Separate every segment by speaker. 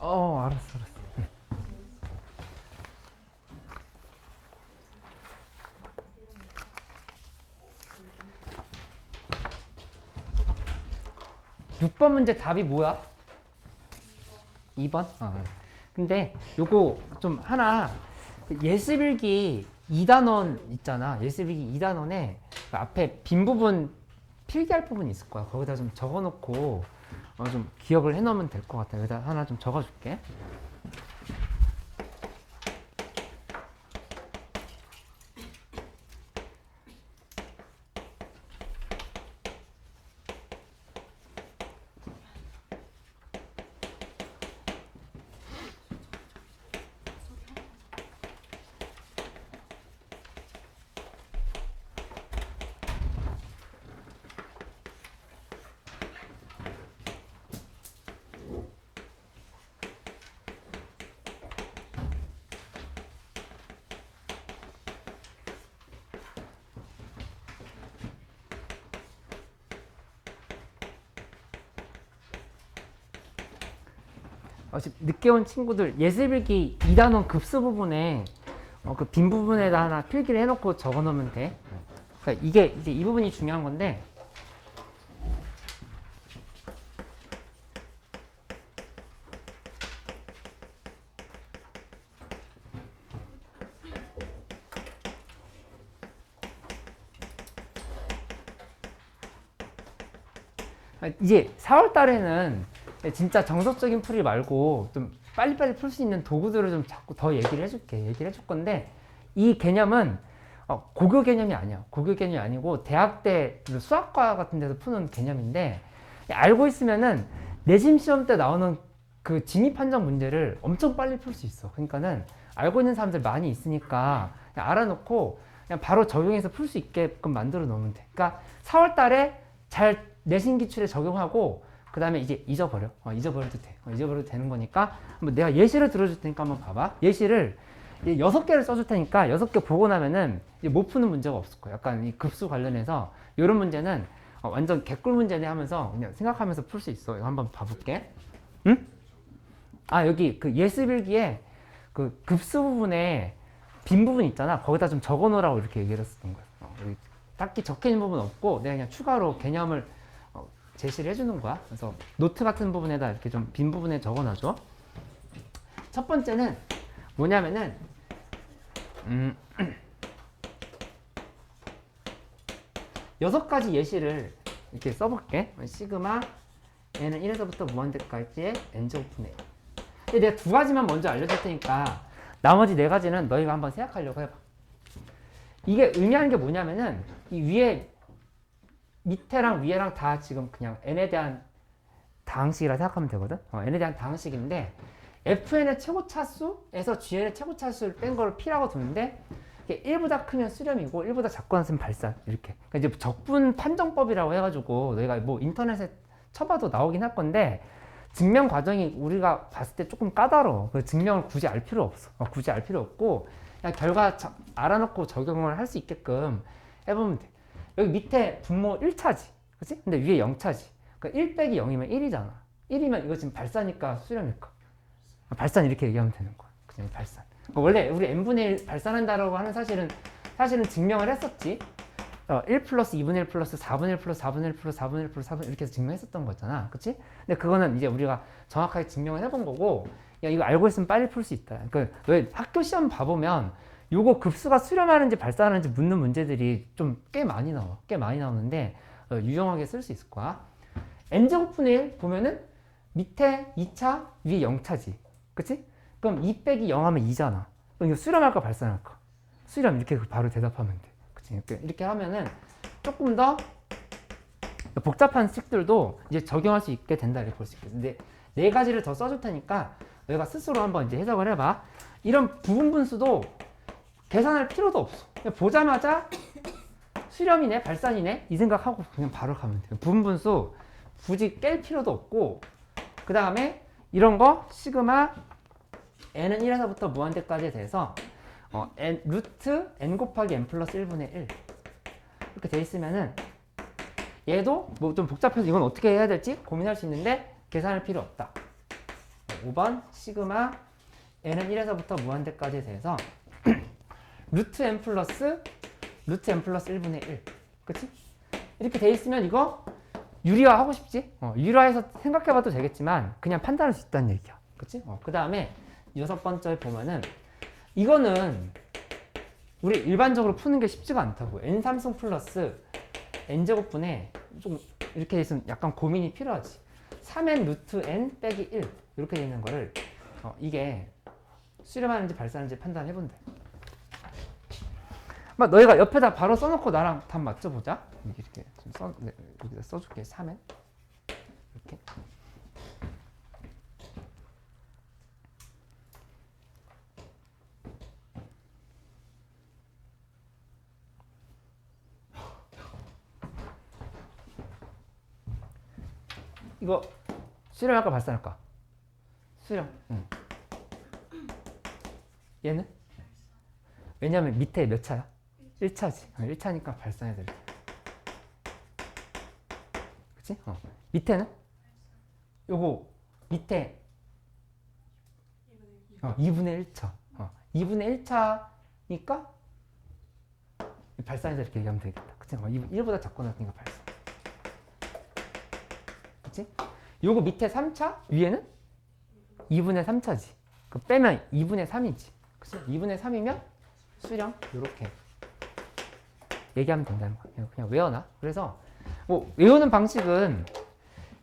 Speaker 1: 알았어, 알았어. 6번 문제 답이 뭐야? 2번? 근데 요거 좀 하나 예습일기 2단원 있잖아. 예습일기 2단원에 그 앞에 빈 부분 필기할 부분이 있을 거야. 거기다 좀 적어놓고 좀 기억을 해놓으면 될 것 같아. 여기다 하나 좀 적어줄게. 늦게 온 친구들 예습일기 2단원 급수 부분에 그 빈 부분에다 하나 필기를 해놓고 적어 놓으면 돼. 그러니까 이게 이제 이 부분이 중요한 건데 이제 4월 달에는 진짜 정석적인 풀이 말고 좀 빨리빨리 풀 수 있는 도구들을 좀 자꾸 더 얘기를 해줄 건데 이 개념은 고교 개념이 아니야. 고교 개념이 아니고 대학 때 수학과 같은 데서 푸는 개념인데 알고 있으면은 내신 시험 때 나오는 그 진입 판정 문제를 엄청 빨리 풀 수 있어. 그러니까는 알고 있는 사람들 많이 있으니까 그냥 알아놓고 그냥 바로 적용해서 풀 수 있게끔 만들어 놓으면 돼. 그러니까 4월 달에 잘 내신 기출에 적용하고 그 다음에 이제 잊어버려. 잊어버려도 돼. 잊어버려도 되는 거니까 한번 내가 예시를 들어줄 테니까 한번 봐봐. 예시를 6개를 써줄 테니까 6개 보고 나면은 이제 못 푸는 문제가 없을 거야. 약간 이 급수 관련해서 이런 문제는 완전 개꿀 문제네 하면서 그냥 생각하면서 풀 수 있어. 이거 한번 봐볼게. 응? 여기 그 예습일기에 그 급수 부분에 빈 부분 있잖아. 거기다 좀 적어 놓으라고 이렇게 얘기를 했었던 거야. 여기 딱히 적혀 있는 부분 없고 내가 그냥 추가로 개념을 제시를 해주는 거야. 그래서 노트 같은 부분에다 이렇게 좀 빈 부분에 적어놔줘. 첫 번째는 뭐냐면은 6가지 예시를 이렇게 써볼게. 시그마 n은 1에서부터 무한대까지의 n제곱분 a. 근데 내가 2가지만 먼저 알려줄 테니까 나머지 4가지는 너희가 한번 생각하려고 해봐. 이게 의미하는 게 뭐냐면은 이 위에 밑에랑 위에랑 다 지금 그냥 n에 대한 다항식이라 생각하면 되거든. n에 대한 다항식인데 fn의 최고차수에서 gn의 최고차수를 뺀 거를 p라고 두는데 이게 1보다 크면 수렴이고 1보다 작고 나서는 발산 이렇게. 그러니까 이제 적분 판정법이라고 해가지고 너희가 뭐 인터넷에 쳐봐도 나오긴 할 건데 증명 과정이 우리가 봤을 때 조금 까다로워. 그 증명을 굳이 알 필요 없어. 굳이 알 필요 없고 그냥 결과 알아놓고 적용을 할 수 있게끔 해보면 돼. 여기 밑에 분모 1차지. 그치? 근데 위에 0차지. 그러니까 1 빼기 0이면 1이잖아. 1이면 이거 지금 발산일까 수렴일까? 발산 이렇게 얘기하면 되는 거야. 그냥 발산. 그러니까 원래 우리 n분의 1 발산한다라고 하는 사실은 증명을 했었지. 1 플러스 2분의 1 플러스 4분의 1 플러스 4분의 1 플러스 4분의 1 플러스 4분의 1 이렇게 해서 증명했었던 거잖아. 그치? 근데 그거는 이제 우리가 정확하게 증명을 해본 거고 야, 이거 알고 있으면 빨리 풀 수 있다. 그러니까 왜 학교 시험 봐보면 요거 급수가 수렴하는지 발산하는지 묻는 문제들이 좀 꽤 많이 나와. 꽤 많이 나오는데 유용하게 쓸 수 있을 거야. n제곱분의 1 보면은 밑에 2차, 위에 0차지. 그치? 그럼 2 빼기 0 하면 2잖아. 그럼 이거 수렴할까 발산할까? 수렴 이렇게 바로 대답하면 돼. 그치? 이렇게 하면은 조금 더 복잡한 식들도 이제 적용할 수 있게 된다 이렇게 볼 수 있겠어. 근데 4가지를 더 써줄 테니까 너희가 스스로 한번 이제 해석을 해봐. 이런 부분 분수도 계산할 필요도 없어. 그냥 보자마자 수렴이네, 발산이네 이 생각하고 그냥 바로 가면 돼요. 부분 분수 굳이 깰 필요도 없고 그 다음에 이런 거 시그마 n은 1에서부터 무한대까지에 대해서 루트 n 곱하기 n 플러스 1분의 1 이렇게 돼 있으면은 얘도 뭐 좀 복잡해서 이건 어떻게 해야 될지 고민할 수 있는데 계산할 필요 없다. 5번 시그마 n은 1에서부터 무한대까지 돼서 루트 n 플러스 1분의 1. 그치? 이렇게 돼 있으면 이거 유리화 하고 싶지? 유리화해서 생각해봐도 되겠지만 그냥 판단할 수 있다는 얘기야. 그치? 그 다음에 6번째 보면은 이거는 우리 일반적으로 푸는 게 쉽지가 않다고. n3승 플러스 n제곱분에 좀 이렇게 돼 있으면 약간 고민이 필요하지. 3n 루트 n 빼기 1 이렇게 돼 있는 거를 이게 수렴하는지 발산하는지 판단해본대. 막 너희가 옆에다 바로 써놓고 나랑 답 맞춰보자. 이렇게 좀 여기다 써줄게. 3n 이렇게. 이거 수렴할까 발산할까? 수렴. 응. 얘는? 왜냐면 밑에 몇 차야? 1차지. 1차니까 발산해야 돼. 그치? 밑에는? 요거 밑에 2분의 1차. 2분의 1차니까 발산해서 이렇게 얘기하면 되겠다. 그치? 1보다 작고 나니까 발산. 그치? 요거 밑에 3차? 위에는? 2분의 3차지. 그 빼면 2분의 3이지. 그치? 2분의 3이면 수렴 요렇게 얘기하면 된다는 거야. 그냥 외워놔. 그래서 뭐 외우는 방식은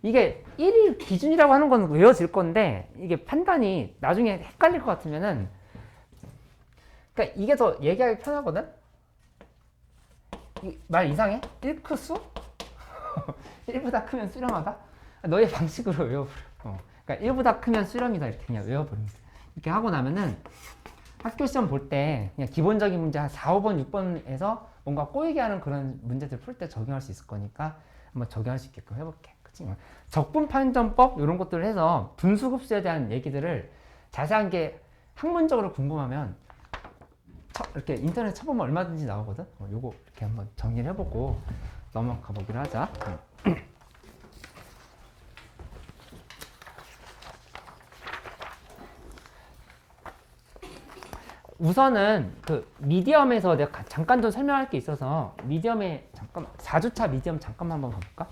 Speaker 1: 이게 1이 기준이라고 하는 건 외워질 건데 이게 판단이 나중에 헷갈릴 것 같으면은 그러니까 이게 더 얘기하기 편하거든? 말 이상해? 1크수? 1보다 크면 수렴하다? 너의 방식으로 외워버려. 그러니까 1보다 크면 수렴이다 이렇게 그냥 외워버리면 돼. 이렇게 하고 나면은 학교 시험 볼 때 그냥 기본적인 문제 한 4, 5번, 6번에서 뭔가 꼬이게 하는 그런 문제들 풀 때 적용할 수 있을 거니까 한번 적용할 수 있게끔 해볼게. 그치? 적분 판정법 이런 것들을 해서 분수급수에 대한 얘기들을 자세한 게 학문적으로 궁금하면 이렇게 인터넷 쳐보면 얼마든지 나오거든. 요거 이렇게 한번 정리를 해보고 넘어가 보기로 하자. 우선은 그 미디엄에서 내가 잠깐 좀 설명할 게 있어서 미디엄에 잠깐 4주차 미디엄 잠깐만 한번 가볼까?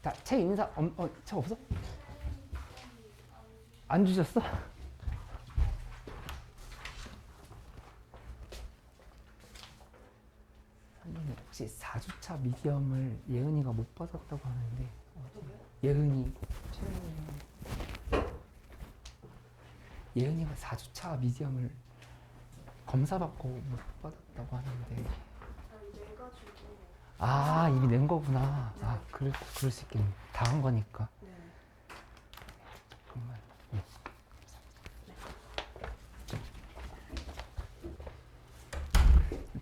Speaker 1: 자, 책 인사 책 없어? 안 주셨어? 선생님 혹시 4주차 미디엄을 예은이가 못 받았다고 하는데 예은이가 4주차 미디엄을 검사받고 못 받았다고 하는데 이미 낸 거구나. 그럴 수 있겠네. 당한 거니까.
Speaker 2: 네.
Speaker 1: 정말.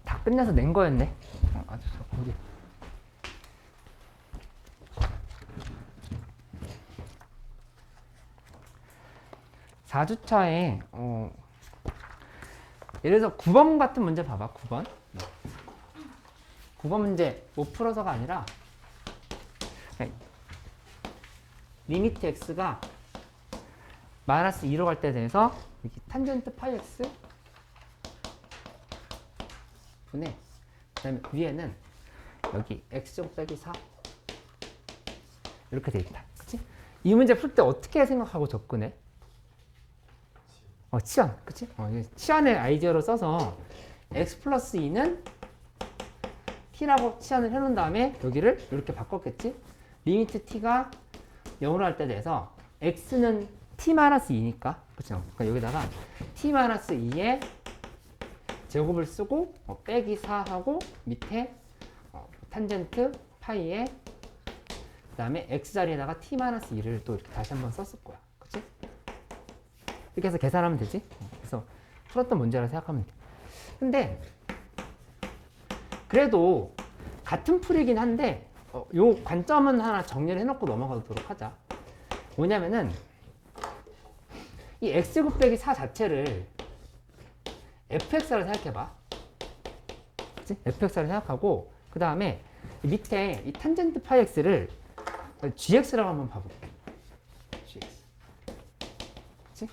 Speaker 1: 다 끝내서 낸 거였네. 아주 거기. (4주차에) 예를 들어서 9번 같은 문제 봐봐. 9번. 9번 문제 못 풀어서가 아니라 리미트 x가 마이너스 2로 갈 때 돼서 여기 탄젠트 파이 x 분의 그 다음에 위에는 여기 x제곱 빼기 4 이렇게 돼 있다. 그치? 이 문제 풀 때 어떻게 생각하고 접근해? 치환. 그치? 치환의 아이디어로 써서 x 플러스 2는 t라고 치환을 해놓은 다음에 여기를 이렇게 바꿨겠지? 리미트 t가 0으로 할 때 돼서 x는 t-2니까 그렇죠? 그러니까 여기다가 t-2의 제곱을 쓰고 빼기 4하고 밑에 탄젠트 파이에 그 다음에 x자리에다가 t-2를 또 이렇게 다시 한번 썼을 거야. 그치? 이렇게 해서 계산하면 되지? 풀었던 문제라 생각하면 돼. 근데 그래도 같은 풀이긴 한데 요 관점은 하나 정리를 해놓고 넘어가도록 하자. 뭐냐면은 이 x제곱 빼기 4 자체를 fx라고 생각해봐. 그치? fx라고 생각하고 그 다음에 밑에 이 탄젠트 파이 x를 gx라고 한번 봐볼게. gx. 그치?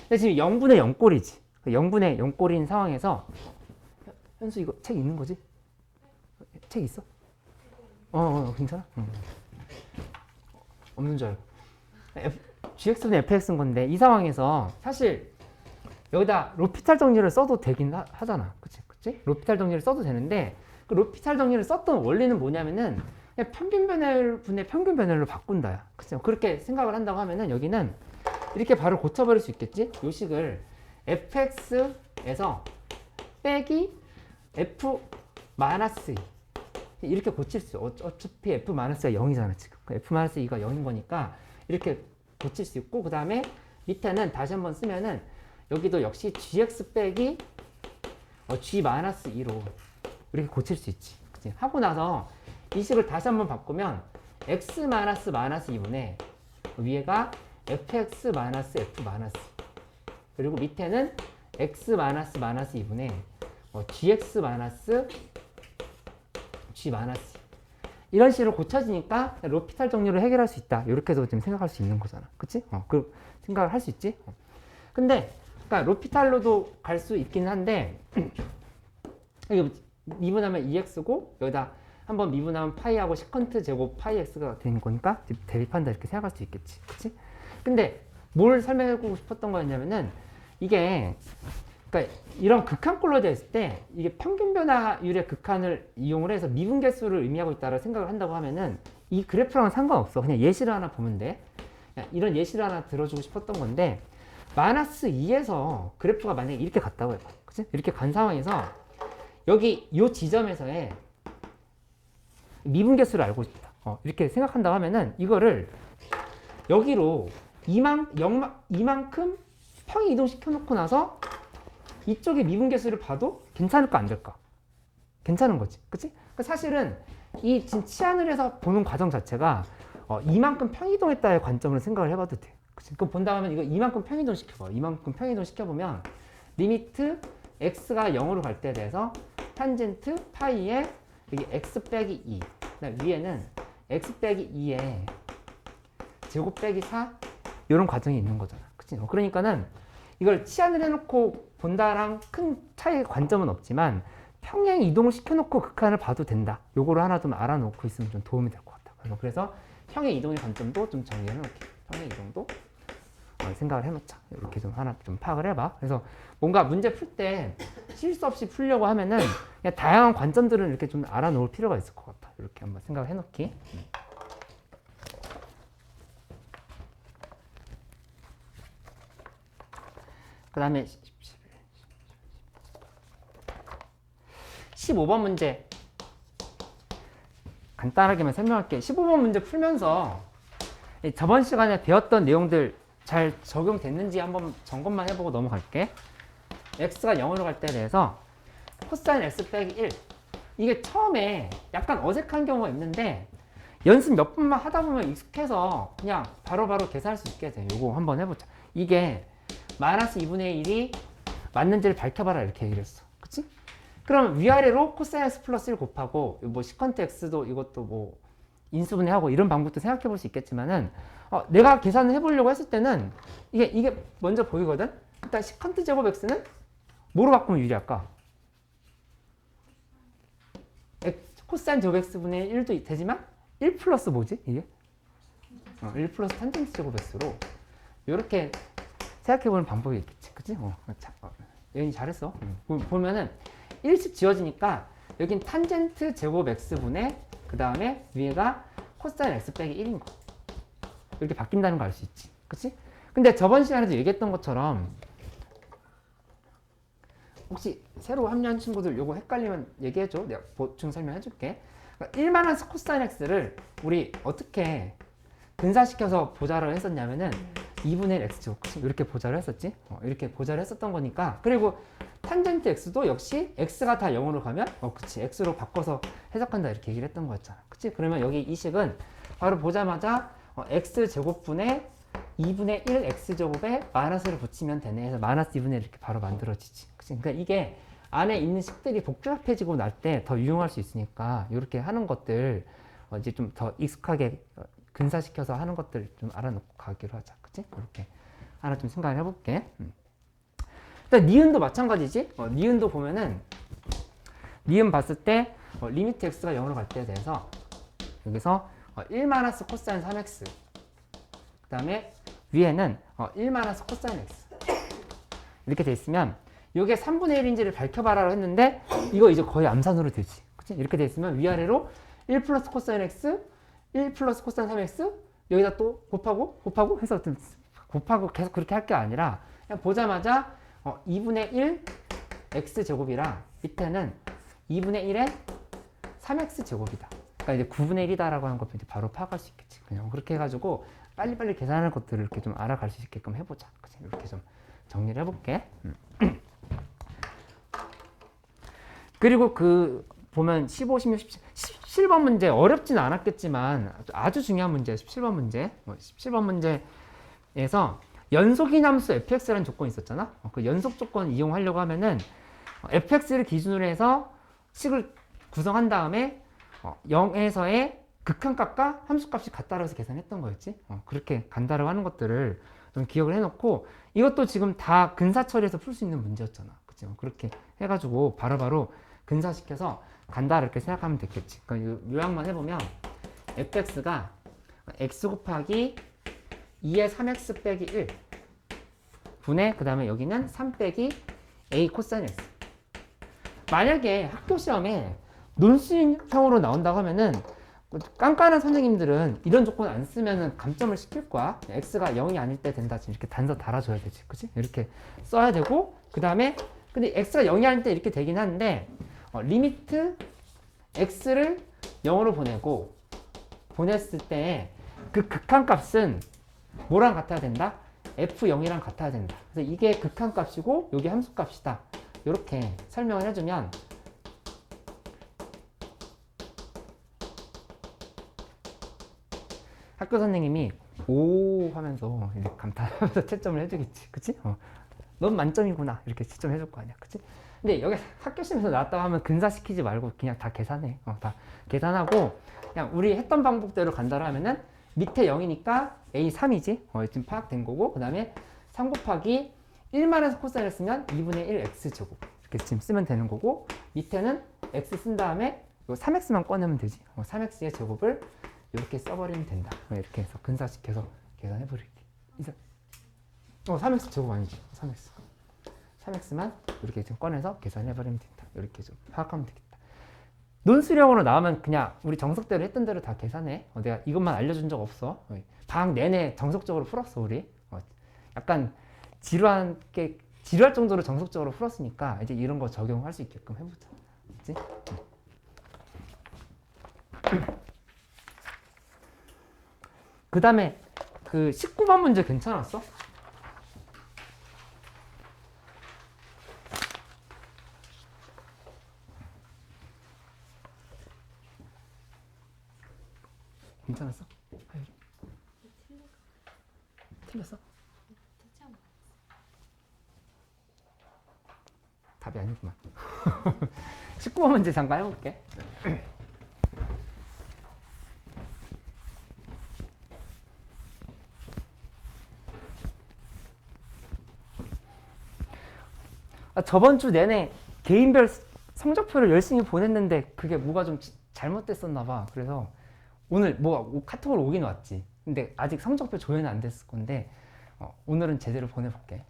Speaker 1: 근데 지금 0분의 0꼴이지. 0분의 0꼴인 상황에서 현수 이거 책 있는 거지? 책 있어? 괜찮아? 없는 줄 알고. gx는 fx인 건데 이 상황에서 사실 여기다 로피탈 정리를 써도 되긴 하잖아. 그치? 로피탈 정리를 써도 되는데 그 로피탈 정리를 썼던 원리는 뭐냐면은 그냥 평균 변열분의 평균 변열로 바꾼다야. 그쵸? 그렇게 생각을 한다고 하면은 여기는 이렇게 바로 고쳐버릴 수 있겠지? 요 식을 fx에서 빼기 f-2 이렇게 고칠 수 있어. 어차피 f-2가 0이잖아 지금. f-2가 0인 거니까 이렇게 고칠 수 있고 그 다음에 밑에는 다시 한번 쓰면은 여기도 역시 gx 빼기 g-2로 이렇게 고칠 수 있지. 그치? 하고 나서 이 식을 다시 한번 바꾸면 x-2분의 위에가 fx-f-, 그리고 밑에는 x-2분의 gx-g-, 이런 식으로 고쳐지니까 로피탈 정리를 해결할 수 있다. 이렇게도 지금 생각할 수 있는 거잖아. 그치? 그 생각을 할 수 있지? 근데 그러니까 로피탈로도 갈 수 있긴 한데 여기 미분하면 2x고 여기다 한번 미분하면 파이하고 시컨트 제곱 파이 x가 되는 거니까 대입한다 이렇게 생각할 수 있겠지. 그치? 근데 뭘 설명하고 싶었던 거였냐면은 이게 그러니까 이런 극한꼴로 되어 있을 때 이게 평균 변화율의 극한을 이용을 해서 미분 개수를 의미하고 있다고 생각을 한다고 하면은 이 그래프랑은 상관없어. 그냥 예시를 하나 보면 돼. 이런 예시를 하나 들어주고 싶었던 건데 -2에서 그래프가 만약에 이렇게 갔다고 해봐. 그치? 이렇게 간 상황에서 여기 이 지점에서의 미분 개수를 알고 있다. 이렇게 생각한다고 하면은 이거를 여기로 이만큼 평이 이동시켜 놓고 나서 이쪽에 미분 개수를 봐도 괜찮을까 안 될까? 괜찮은 거지. 그치? 그러니까 사실은 이 지금 치안을 해서 보는 과정 자체가 이만큼 평이동했다의 관점으로 생각을 해봐도 돼. 그치? 그럼 본다 하면 이거 이만큼 평이동 시켜봐. 이만큼 평이동 시켜보면 리미트 x가 0으로 갈 때에 대해서 탄젠트 파이에 여기 x 빼기 2 위에는 x 빼기 2에 제곱 빼기 4 이런 과정이 있는 거잖아. 그치? 그러니까는 이걸 치안을 해놓고 본다랑 큰 차이의 관점은 없지만 평행 이동을 시켜놓고 극한을 봐도 된다. 요거를 하나 좀 알아놓고 있으면 좀 도움이 될 것 같다. 그래서 평행 이동의 관점도 좀 정리해놓을게. 평행 이동도 생각을 해놓자. 이렇게 좀 하나 좀 파악을 해봐. 그래서 뭔가 문제 풀 때 실수 없이 풀려고 하면은 그냥 다양한 관점들은 이렇게 좀 알아놓을 필요가 있을 것 같아. 이렇게 한번 생각을 해놓기. 그 다음에 15번 문제 간단하게만 설명할게. 15번 문제 풀면서 저번 시간에 배웠던 내용들 잘 적용됐는지 한번 점검만 해보고 넘어갈게. x가 0으로 갈 때에 대해서 코사인 x 빼기 1 이게 처음에 약간 어색한 경우가 있는데 연습 몇 번만 하다 보면 익숙해서 그냥 바로바로 계산할 수 있게 돼. 요거 한번 해보자. 이게 -2분의 1이 맞는지를 밝혀봐라 이렇게 얘기를 했어. 그치? 그럼 위아래로 코사인 x 플러스 1 곱하고 뭐 시컨트 x도 이것도 뭐 인수분해하고 이런 방법도 생각해 볼 수 있겠지만은 내가 계산을 해보려고 했을 때는 이게 먼저 보이거든? 일단 시컨트 제곱 x는 뭐로 바꾸면 유리할까? 코사인 제곱 x분의 1도 되지만 1 플러스 뭐지? 이게? 1 플러스 탄젠트 제곱 x로 이렇게 생각해보는 방법이 있겠지. 그치? 여기 잘했어. 보면은 1씩 지워지니까 여긴 탄젠트 제곱 x분의 그 다음에 위에가 코사인 x 빼기 1인 거. 이렇게 바뀐다는 거 알 수 있지. 그치? 근데 저번 시간에도 얘기했던 것처럼 혹시 새로 합류한 친구들 요거 헷갈리면 얘기해줘. 내가 보충 설명해줄게. 그러니까 1-코사인 x를 우리 어떻게 근사시켜서 보자를 했었냐면은 2분의 1 x제곱. 그치? 이렇게 보자를 했었지? 이렇게 보자를 했었던 거니까. 그리고 탄젠트 x도 역시 x가 다 0으로 가면 그치, x로 바꿔서 해석한다 이렇게 얘기를 했던 거였잖아. 그치? 그러면 여기 이 식은 바로 보자마자 x제곱분의 2분의 1 x제곱에 마이너스를 붙이면 되네 해서 마이너스 2분의 1 이렇게 바로 만들어지지. 그치? 그러니까 이게 안에 있는 식들이 복잡해지고 날 때 더 유용할 수 있으니까 이렇게 하는 것들 이제 좀 더 익숙하게 근사시켜서 하는 것들 좀 알아놓고 가기로 하자. 그치? 이렇게 하나 좀 생각을 해볼게. 일단 니은도 마찬가지지. 니은도 보면은 니은 봤을 때 리미트 x가 0으로 갈 때에 대해서 여기서 1 마이너스 코사인 3x 그 다음에 위에는 1 마이너스 코사인 x 이렇게 돼 있으면 이게 3분의 1인지를 밝혀봐라 했는데 이거 이제 거의 암산으로 되지. 그치? 이렇게 돼 있으면 위아래로 1 플러스 코사인 x 1 플러스 코사인 3x 여기다 또 곱하고 해서 곱하고 계속 그렇게 할 게 아니라 그냥 보자마자 2분의 1 x제곱이랑 밑에는 2분의 1의 3x 제곱이다. 그러니까 이제 9분의 1이다라고 하는 것도 이제 바로 파악할 수 있겠지. 그냥 그렇게 해가지고 빨리빨리 계산하는 것들을 이렇게 좀 알아갈 수 있게끔 해보자. 그치? 이렇게 좀 정리를 해볼게. 그리고 그 보면 15, 16, 17번 문제 어렵진 않았겠지만 아주 중요한 문제 17번 문제 17번 문제에서 연속이함수 fx라는 조건이 있었잖아. 그 연속 조건 이용하려고 하면은 fx를 기준으로 해서 식을 구성한 다음에 0에서의 극한값과 함수값이 같다고 해서 계산했던 거였지. 그렇게 간다라고 하는 것들을 좀 기억을 해놓고 이것도 지금 다 근사 처리해서 풀 수 있는 문제였잖아. 그치? 그렇게 해가지고 바로바로 근사시켜서 간다 이렇게 생각하면 되겠지. 그러니까 요약만 해보면 fx가 x 곱하기 2의 3x 빼기 1 분의 그 다음에 여기는 3 빼기 a 코사인 x. 만약에 학교 시험에 논술형으로 나온다고 하면은 깐깐한 선생님들은 이런 조건 안 쓰면은 감점을 시킬 거야. x가 0이 아닐 때 된다. 이렇게 단서 달아줘야 되지. 그치? 이렇게 써야 되고 그 다음에 근데 x가 0이 아닐 때 이렇게 되긴 하는데 리미트 x를 0으로 보냈을 때 그 극한값은 뭐랑 같아야 된다? f0이랑 같아야 된다. 그래서 이게 극한값이고 여기 함수값이다. 이렇게 설명을 해주면 학교 선생님이 오 하면서 이렇게 감탄하면서 채점을 해주겠지. 그치? 넌 만점이구나. 이렇게 채점을 해줄 거 아니야. 그치? 근데 여기 학교 시험에서 나왔다고 하면 근사시키지 말고 그냥 다 계산해. 다 계산하고 그냥 우리 했던 방법대로 간다고 하면은 밑에 0이니까 a 3이지. 지금 파악된 거고 그 다음에 3 곱하기 1만에서 코사인을 쓰면 2분의 1 x제곱 이렇게 지금 쓰면 되는 거고 밑에는 x 쓴 다음에 3x만 꺼내면 되지. 3x의 제곱을 이렇게 써버리면 된다. 이렇게 해서 근사시켜서 계산해버릴게. 3x 제곱 아니지. 3x만 이렇게 좀 꺼내서 계산해버리면 된다. 이렇게 좀 파악하면 되겠다. 논술형으로 나오면 그냥 우리 정석대로 했던 대로 다 계산해. 내가 이것만 알려준 적 없어. 방학 내내 정석적으로 풀었어 우리. 약간 지루할 정도로 정석적으로 풀었으니까 이제 이런 거 적용할 수 있게끔 해보자. 그치? 그 다음에 그 19번 문제 괜찮았어? 괜찮았어? 틀렸어? 답이 아니구만. 19번 문제 잠깐 해볼게. 저번 주 내내 개인별 성적표를 열심히 보냈는데 그게 뭐가 좀 잘못됐었나 봐. 그래서 오늘 뭐 카톡으로 오긴 왔지. 근데 아직 성적표 조회는 안 됐을 건데 오늘은 제대로 보내볼게.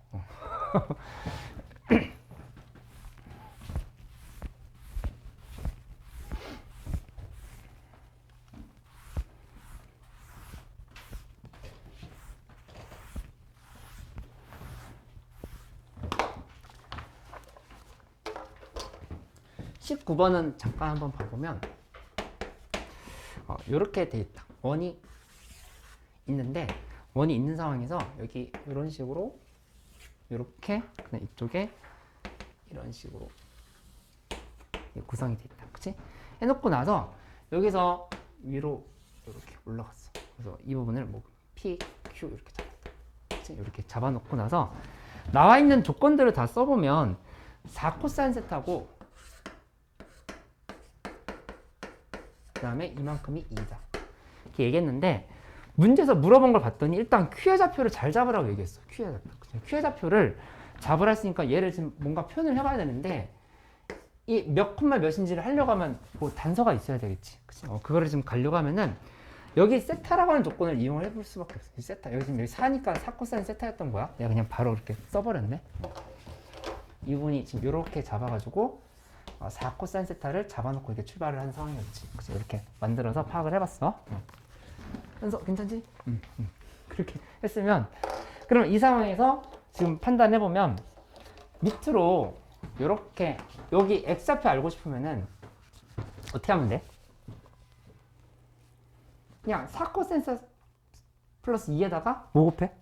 Speaker 1: 19번은 잠깐 한번 봐보면 이렇게 돼 있다. 원이 있는데 원이 있는 상황에서 여기 이런 식으로 이렇게 그냥 이쪽에 이런 식으로 구성이 돼 있다. 그치? 해놓고 나서 여기서 위로 이렇게 올라갔어. 그래서 이 부분을 뭐 P, Q 이렇게 잡았다. 그치? 이렇게 잡아놓고 나서 나와 있는 조건들을 다 써보면 4코사인 세타고 그 다음에 이만큼이 2다. 이렇게 얘기했는데 문제에서 물어본 걸 봤더니 일단 Q의 좌표를 잘 잡으라고 얘기했어. Q의 좌표. Q의 좌표를 잡으라 했으니까 얘를 지금 뭔가 표현을 해봐야 되는데 이 몇 콤마 몇인지를 하려고 하면 뭐 단서가 있어야 되겠지. 그치? 그거를 지금 가려고 하면은 여기 세타라고 하는 조건을 이용을 해볼 수밖에 없어. 이 세타. 여기 지금 여기 4니까 4코사인 세타였던 거야. 내가 그냥 바로 이렇게 써버렸네. 이 부분이 지금 이렇게 잡아가지고 4코사인 세타를 잡아놓고 이렇게 출발을 한 상황이었지. 그치? 이렇게 만들어서 파악을 해봤어. 그래서 괜찮지? 그렇게 했으면 그럼 이 상황에서 지금 판단해보면 밑으로 이렇게 여기 x좌표 알고 싶으면은 어떻게 하면 돼? 그냥 4코사인 플러스 2에다가 뭐 곱해?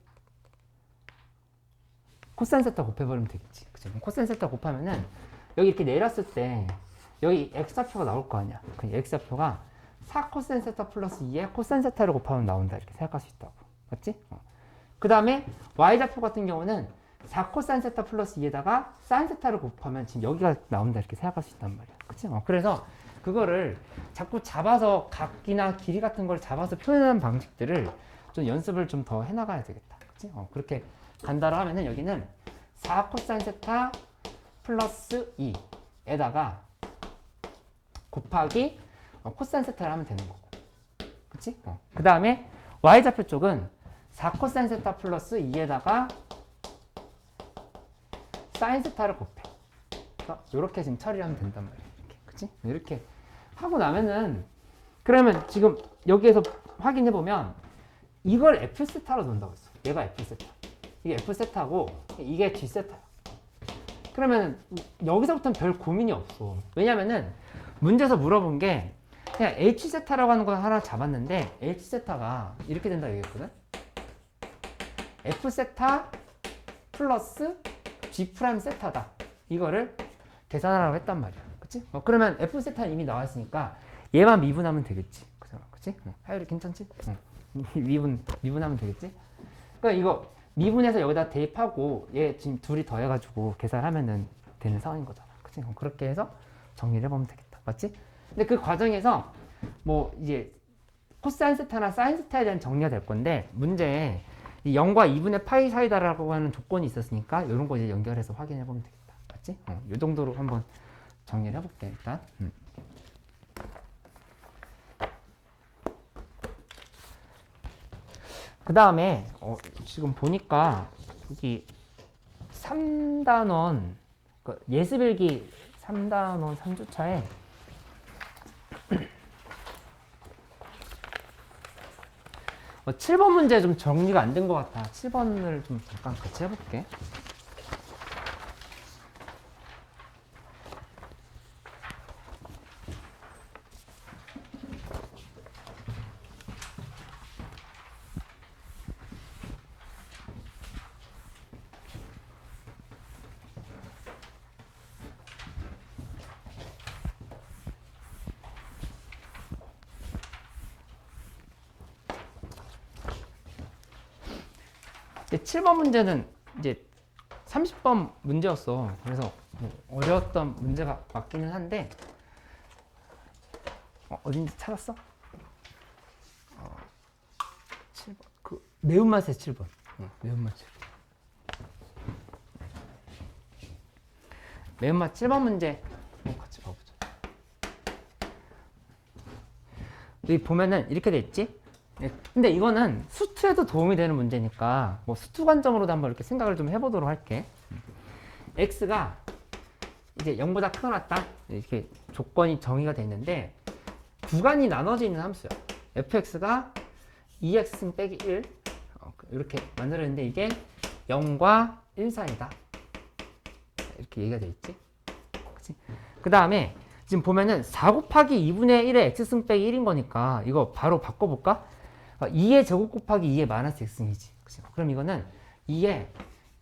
Speaker 1: 코사인 세타 곱해버리면 되겠지. 그치? 코사인 세타 곱하면은 여기 이렇게 내렸을 때 여기 x좌표가 나올 거 아니야. 그 x좌표가 4코사인 세타 플러스 2에 코사인 세타를 곱하면 나온다. 이렇게 생각할 수 있다고. 맞지? 그 다음에 y좌표 같은 경우는 4코사인 세타 플러스 2에다가 사인 세타를 곱하면 지금 여기가 나온다. 이렇게 생각할 수 있단 말이야. 그치? 그래서 그거를 자꾸 잡아서 각이나 길이 같은 걸 잡아서 표현하는 방식들을 좀 연습을 좀 더 해나가야 되겠다. 그치? 그렇게 간다로 하면은 여기는 4코사인 세타 플러스 2에다가 곱하기 코사인 세타를 하면 되는 거고. 그치? 그 다음에 y좌표 쪽은 4코사인 세타 플러스 2에다가 사인 세타를 곱해. 이렇게 지금 처리를 하면 된단 말이야. 이렇게. 그치? 이렇게 하고 나면은 그러면 지금 여기에서 확인해 보면 이걸 F 세타로 놓는다고 했어. 얘가 F 세타. 이게 F 세타고 이게 G 세타야. 그러면 여기서부터는 별 고민이 없어. 왜냐면은 문제에서 물어본 게 그냥 H 세타라고 하는 거 하나 잡았는데 H 세타가 이렇게 된다고 얘기했거든. F 세타 플러스 G 프라임 세타다. 이거를 계산하라고 했단 말이야. 그치? 그러면 F 세타는 이미 나와 있으니까 얘만 미분하면 되겠지. 그치? 하율이 괜찮지? 미분하면 되겠지? 그러니까 이거 미분해서 여기다 대입하고 얘 지금 둘이 더해가지고 계산하면은 되는 상황인 거잖아. 그치? 그렇게 해서 정리를 해보면 되겠다. 맞지? 근데 그 과정에서 뭐 이제 코사인 세타나 사인 세타에 대한 정리가 될 건데 문제에 이 0과 2분의 파이 사이다라고 하는 조건이 있었으니까 이런 거 이제 연결해서 확인해 보면 되겠다. 맞지? 이 정도로 한번 정리를 해볼게 일단. 그 다음에 지금 보니까 여기 3단원 그 예습일기 3단원 3주차에 뭐 7번 문제 좀 정리가 안 된 것 같아. 7번을 좀 잠깐 같이 해볼게. 이제 7번 문제는 이제 30번 문제였어. 그래서 뭐 어려웠던 문제가 맞기는 한데 어딘지 찾았어? 7번 그 매운맛의 7번. 매운맛 7번. 매운맛 7번 문제 같이 봐보자. 여기 보면은 이렇게 돼 있지? 근데 이거는 수투에도 도움이 되는 문제니까 뭐 수투 관점으로도 한번 이렇게 생각을 좀 해보도록 할게. x가 이제 0보다 크거나 같다 이렇게 조건이 정의가 돼 있는데 구간이 나눠져 있는 함수야. fx가 2x 빼기 1 이렇게 만들어졌는데 이게 0과 1 사이다 이렇게 얘기가 돼 있지. 그 다음에 지금 보면은 4 곱하기 2분의 1의 x승 빼기 1인 거니까 이거 바로 바꿔볼까? 2의 제곱 곱하기 2의 마이너스 x이지. 그치? 그럼 이거는 2의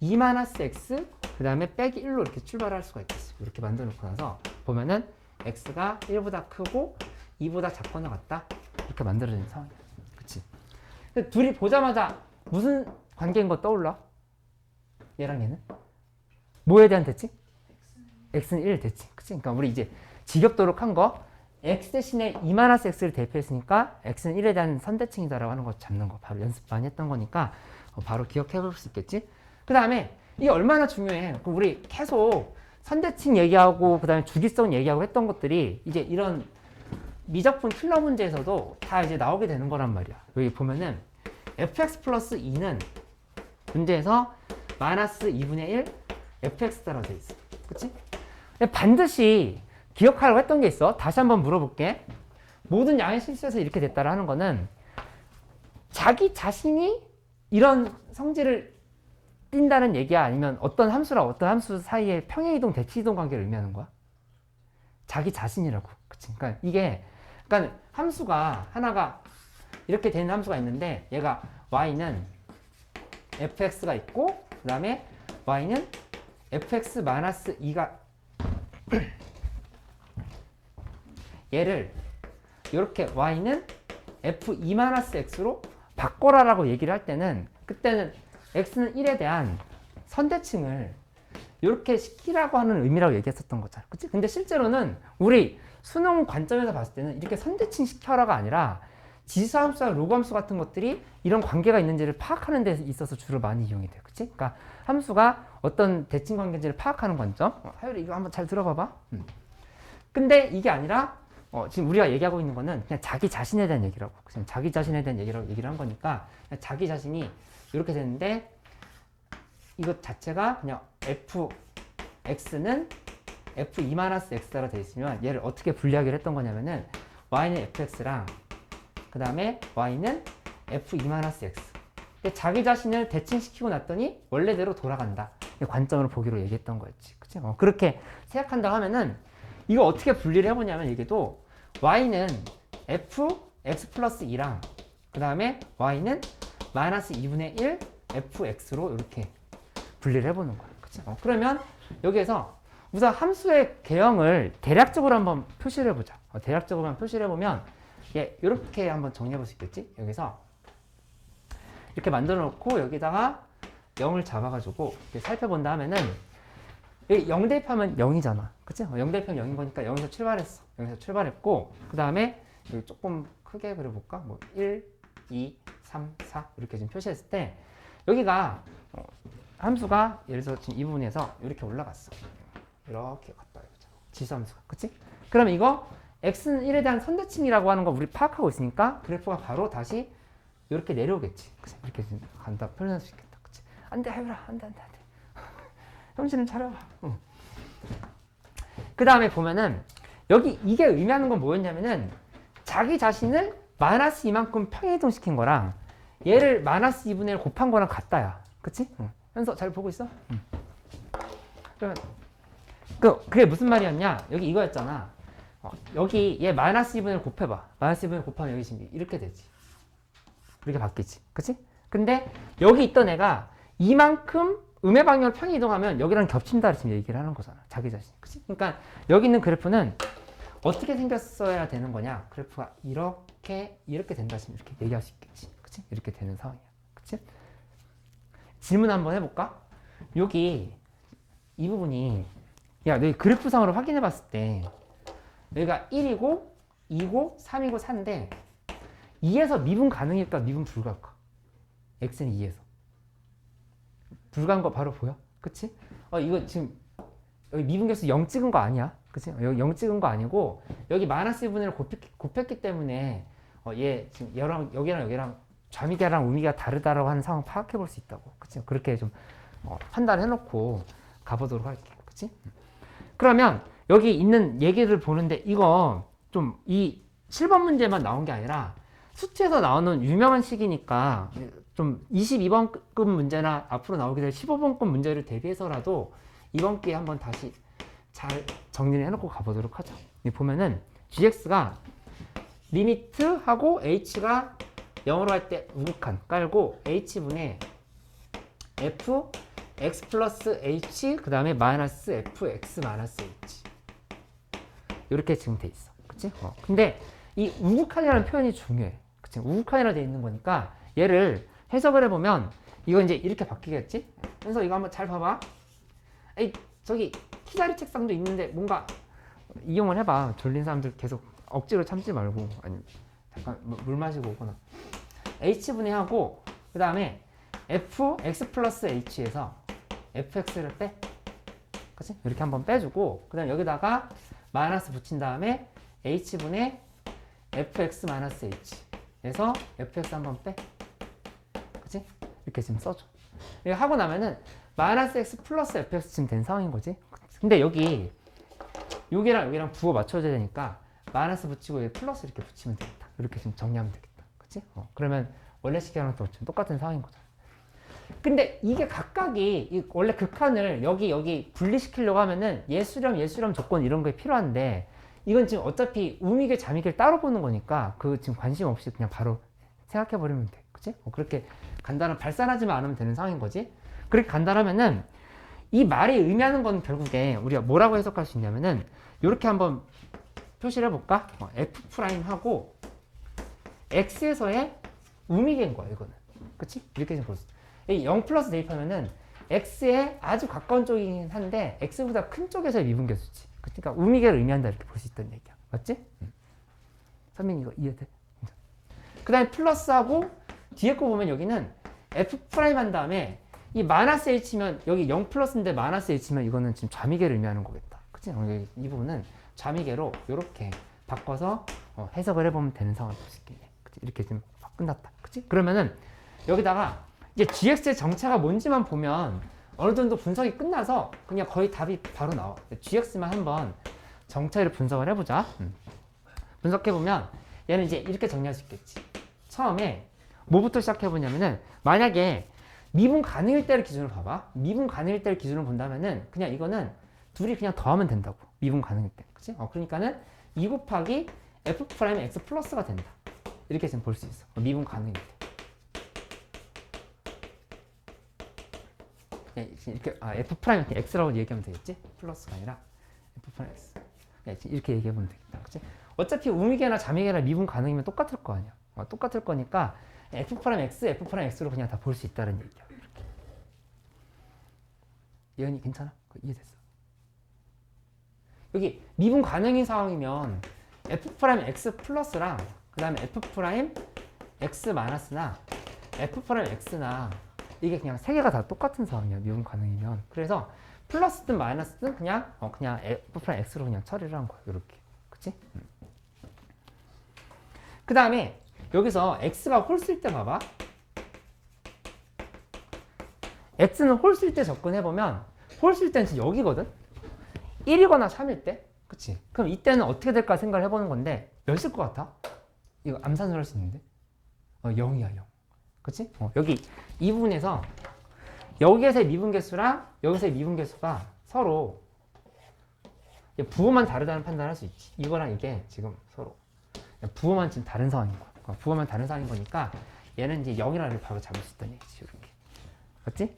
Speaker 1: 2 마이너스 x 그 다음에 빼기 1로 이렇게 출발할 수가 있겠어. 이렇게 만들어 놓고 나서 보면은 x가 1보다 크고 2보다 작거나 같다. 이렇게 만들어지는 상황이야. 그치? 근데 둘이 보자마자 무슨 관계인 거 떠올라? 얘랑 얘는? 뭐에 대한 대칭? x는 1 대칭. 그치? 그러니까 우리 이제 직역도록 한 거 x 대신에 2-x를 대표했으니까 x는 1에 대한 선대칭이다라고 하는 거 잡는 거 바로 연습 많이 했던 거니까 바로 기억해 볼 수 있겠지? 그 다음에 이게 얼마나 중요해. 우리 계속 선대칭 얘기하고 그 다음에 주기성 얘기하고 했던 것들이 이제 이런 미적분 킬러 문제에서도 다 이제 나오게 되는 거란 말이야. 여기 보면은 fx 플러스 2는 문제에서 마이너스 2분의 1 fx라고 돼 있어. 그치? 반드시 기억하라고 했던 게 있어. 다시 한번 물어볼게. 모든 양의 실수에서 이렇게 됐다라 하는 거는 자기 자신이 이런 성질을 띈다는 얘기야? 아니면 어떤 함수랑 어떤 함수 사이에 평행이동, 대치이동 관계를 의미하는 거야? 자기 자신이라고. 그치? 그러니까 이게, 그러니까 함수가 하나가 이렇게 되는 함수가 있는데 얘가 y는 fx가 있고 그 다음에 y는 fx-2가 얘를 이렇게 y는 f2-x로 바꿔라라고 얘기를 할 때는 그때는 x는 1에 대한 선대칭을 이렇게 시키라고 하는 의미라고 얘기했었던 거잖아. 그치? 근데 실제로는 우리 수능 관점에서 봤을 때는 이렇게 선대칭 시켜라가 아니라 지수함수와 로그함수 같은 것들이 이런 관계가 있는지를 파악하는 데 있어서 주로 많이 이용이 돼요. 그치? 그러니까 함수가 어떤 대칭 관계인지를 파악하는 관점. 하율이 이거 한번 잘 들어봐봐. 근데 이게 아니라 지금 우리가 얘기하고 있는 거는 그냥 자기 자신에 대한 얘기라고. 그냥 자기 자신에 대한 얘기를 한 거니까 자기 자신이 이렇게 되는데 이것 자체가 그냥 fx는 f2-x가 되어 있으면 얘를 어떻게 분리하기로 했던 거냐면은 y는 fx랑 그 다음에 y는 f2-x. 자기 자신을 대칭시키고 났더니 원래대로 돌아간다. 관점으로 보기로 얘기했던 거였지. 그치? 그렇게 생각한다고 하면은 이거 어떻게 분리를 해보냐면 얘기도 y는 fx 플러스 2랑 그 다음에 y는 마이너스 2분의 1 fx로 이렇게 분리를 해보는 거야. 그치? 그러면 여기에서 우선 함수의 개형을 대략적으로 한번 표시를 해보자. 대략적으로만 표시를 해보면 이렇게 한번 정리해 볼 수 있겠지? 여기서 이렇게 만들어 놓고 여기다가 0을 잡아가지고 이렇게 살펴본다 하면은 0 대입하면 0이잖아. 그치? 0 대입하면 0인 거니까 0에서 출발했어. 0에서 출발했고 그 다음에 여기 조금 크게 그려볼까? 뭐 1, 2, 3, 4 이렇게 지금 표시했을 때 여기가 함수가 예를 들어서 지금 이 부분에서 이렇게 올라갔어. 이렇게 갔다 이거죠. 지수함수가. 그치? 그럼 이거 x는 1에 대한 선대칭이라고 하는 거 우리 파악하고 있으니까 그래프가 바로 다시 이렇게 내려오겠지. 그치? 이렇게 간다 표현할 수 있겠다. 그치? 안 돼, 하율아. 안 돼. 정신을 차려봐. 그 다음에 보면은 여기 이게 의미하는 건 뭐였냐면은 자기 자신을 마이너스 이만큼 평행이동 시킨 거랑 얘를 마이너스 2분의 1 곱한 거랑 같다야. 그치? 현서 잘 보고 있어? 그러면 그게 무슨 말이었냐? 여기 이거였잖아. 여기 얘 마이너스 2분의 1 곱해봐. 마이너스 2분의 1 곱하면 여기 지금 이렇게 되지. 이렇게 바뀌지. 그치? 근데 여기 있던 애가 이만큼 음의 방향을 평행 이동하면 여기랑 겹친다 지금 얘기를 하는 거잖아. 자기 자신. 그치? 그러니까 여기 있는 그래프는 어떻게 생겼어야 되는 거냐? 그래프가 이렇게 된다 지금 이렇게 얘기할 수 있겠지. 그치? 이렇게 되는 상황이야. 그치? 질문 한번 해볼까? 여기 이 부분이 야, 너희 그래프상으로 확인해 봤을 때 여기가 1이고 2고 3이고 4인데 2에서 미분 가능일까? 미분 불가일까? x는 2에서 불가한 거 바로 보여? 그치? 이거 지금 여기 미분계수 0 찍은 거 아니야? 그치? 여기 0 찍은 거 아니고 여기 마이너스 1분의 1을 곱했기 때문에 얘 지금 여기랑 좌미계랑 우미계가 다르다라고 하는 상황 파악해 볼 수 있다고. 그치? 그렇게 좀 판단해 놓고 가보도록 할게. 그치? 그러면 여기 있는 얘기를 보는데 이거 좀 이 7번 문제만 나온 게 아니라 수치에서 나오는 유명한 식이니까 좀 22번급 문제나 앞으로 나오게 될 15번급 문제를 대비해서라도 이번 기회에 한번 다시 잘 정리를 해놓고 가보도록 하죠. 보면은 gx가 리미트 하고 h가 영어로 할 때 우극한 깔고 h분의 f x 플러스 h 그 다음에 마이너스 fx 마이너스 h 이렇게 지금 돼 있어. 그치? 근데 이 우극한이라는 표현이 중요해. 그치? 우극한이라 돼 있는 거니까 얘를 해석을 해보면 이거 이제 이렇게 바뀌겠지? 그래서 이거 한번 잘 봐봐. 에이, 저기 키자리 책상도 있는데 뭔가 이용을 해봐. 졸린 사람들 계속 억지로 참지 말고 아니 잠깐 물 마시고 오거나. h분의 하고 그 다음에 f x 플러스 h에서 fx를 빼. 그치? 이렇게 한번 빼주고 그 다음 여기다가 마이너스 붙인 다음에 h분의 fx 마이너스 h에서 fx 한번 빼. 그치? 이렇게 지금 써줘. 이렇게 하고 나면은 마이너스 x 플러스 fx 지금 된 상황인 거지. 근데 여기 여기랑 여기랑 부호 맞춰줘야 되니까 마이너스 붙이고 여기 플러스 이렇게 붙이면 되겠다. 이렇게 지금 정리하면 되겠다. 그치? 그러면 원래 식이랑 똑같은 상황인 거죠. 근데 이게 각각이 원래 극한을 여기 분리시키려고 하면은 예수렴 조건 이런 게 필요한데 이건 지금 어차피 우미계 자미계를 따로 보는 거니까 그 지금 관심 없이 그냥 바로 생각해 버리면 돼. 그치? 그렇게 간단한 발산하지만 않으면 되는 상황인 거지. 그렇게 간단하면은 이 말이 의미하는 건 결국에 우리가 뭐라고 해석할 수 있냐면은 이렇게 한번 표시를 해볼까? f' 하고 x에서의 우미계인 거야 이거는. 그치? 이렇게 좀 볼 수 있어. 0 플러스 대입하면은 x에 아주 가까운 쪽이긴 한데 x보다 큰 쪽에서의 미분계수지. 그러니까 우미계를 의미한다 이렇게 볼 수 있다는 얘기야. 맞지? 선민이 이거 이해돼? 그 다음에 플러스하고 뒤에 거 보면 여기는 f' 한 다음에 이 마이너스 h면 여기 0 플러스인데 마이너스 h면 이거는 지금 좌미계를 의미하는 거겠다. 그치? 이 부분은 좌미계로 이렇게 바꿔서 해석을 해보면 되는 상황을 볼 수 있겠네. 그치? 이렇게 지금 끝났다. 그치? 그러면은 여기다가 이제 gx의 정체가 뭔지만 보면 어느 정도 분석이 끝나서 그냥 거의 답이 바로 나와. gx만 한번 정체를 분석을 해보자. 분석해보면 얘는 이제 이렇게 정리할 수 있겠지. 처음에 뭐부터 시작해보냐면은 만약에 미분 가능일 때를 기준으로 봐봐. 미분 가능일 때를 기준으로 본다면은 그냥 이거는 둘이 그냥 더하면 된다고. 미분 가능일 때. 그치? 그러니까는 2 곱하기 f 프라임 x 플러스가 된다. 이렇게 지금 볼 수 있어. 미분 가능일 때. 이렇게 f 프라임 x라고 얘기하면 되겠지? 플러스가 아니라 f 프라임 x. 이렇게 얘기하면 되겠다. 그치? 어차피 우미계나 자미계나 미분 가능이면 똑같을 거 아니야. 똑같을 거니까 f 프라임 x, f 프라임 x로 그냥 다 볼 수 있다는 얘기야. 이렇게. 예은이 괜찮아? 이해됐어? 여기 미분 가능인 상황이면 f 프라임 x 플러스랑 그 다음에 f 프라임 x 마이너스나 f 프라임 x나 이게 그냥 세 개가 다 똑같은 상황이야. 미분 가능이면. 그래서 플러스든 마이너스든 그냥 그냥 f 프라임 x로 그냥 처리를 한 거야. 이렇게. 그치? 그 다음에 여기서 x가 홀수일 때 봐봐. x는 홀수일 때 접근해보면 홀수일 때는 지금 여기거든? 1이거나 3일 때? 그치? 그럼 이때는 어떻게 될까 생각을 해보는 건데 몇일 것 같아? 이거 암산을 할 수 있는데? 0이야, 0. 그치? 여기 이 부분에서 여기에서의 미분계수랑 여기서의 미분계수가 서로 부호만 다르다는 판단을 할 수 있지. 이거랑 이게 지금 서로 부호만 지금 다른 상황인 거야. 부호만 다른 상황인 거니까 얘는 이제 0이라는 바로 잡을 수 있다는 얘기지. 이렇게. 맞지?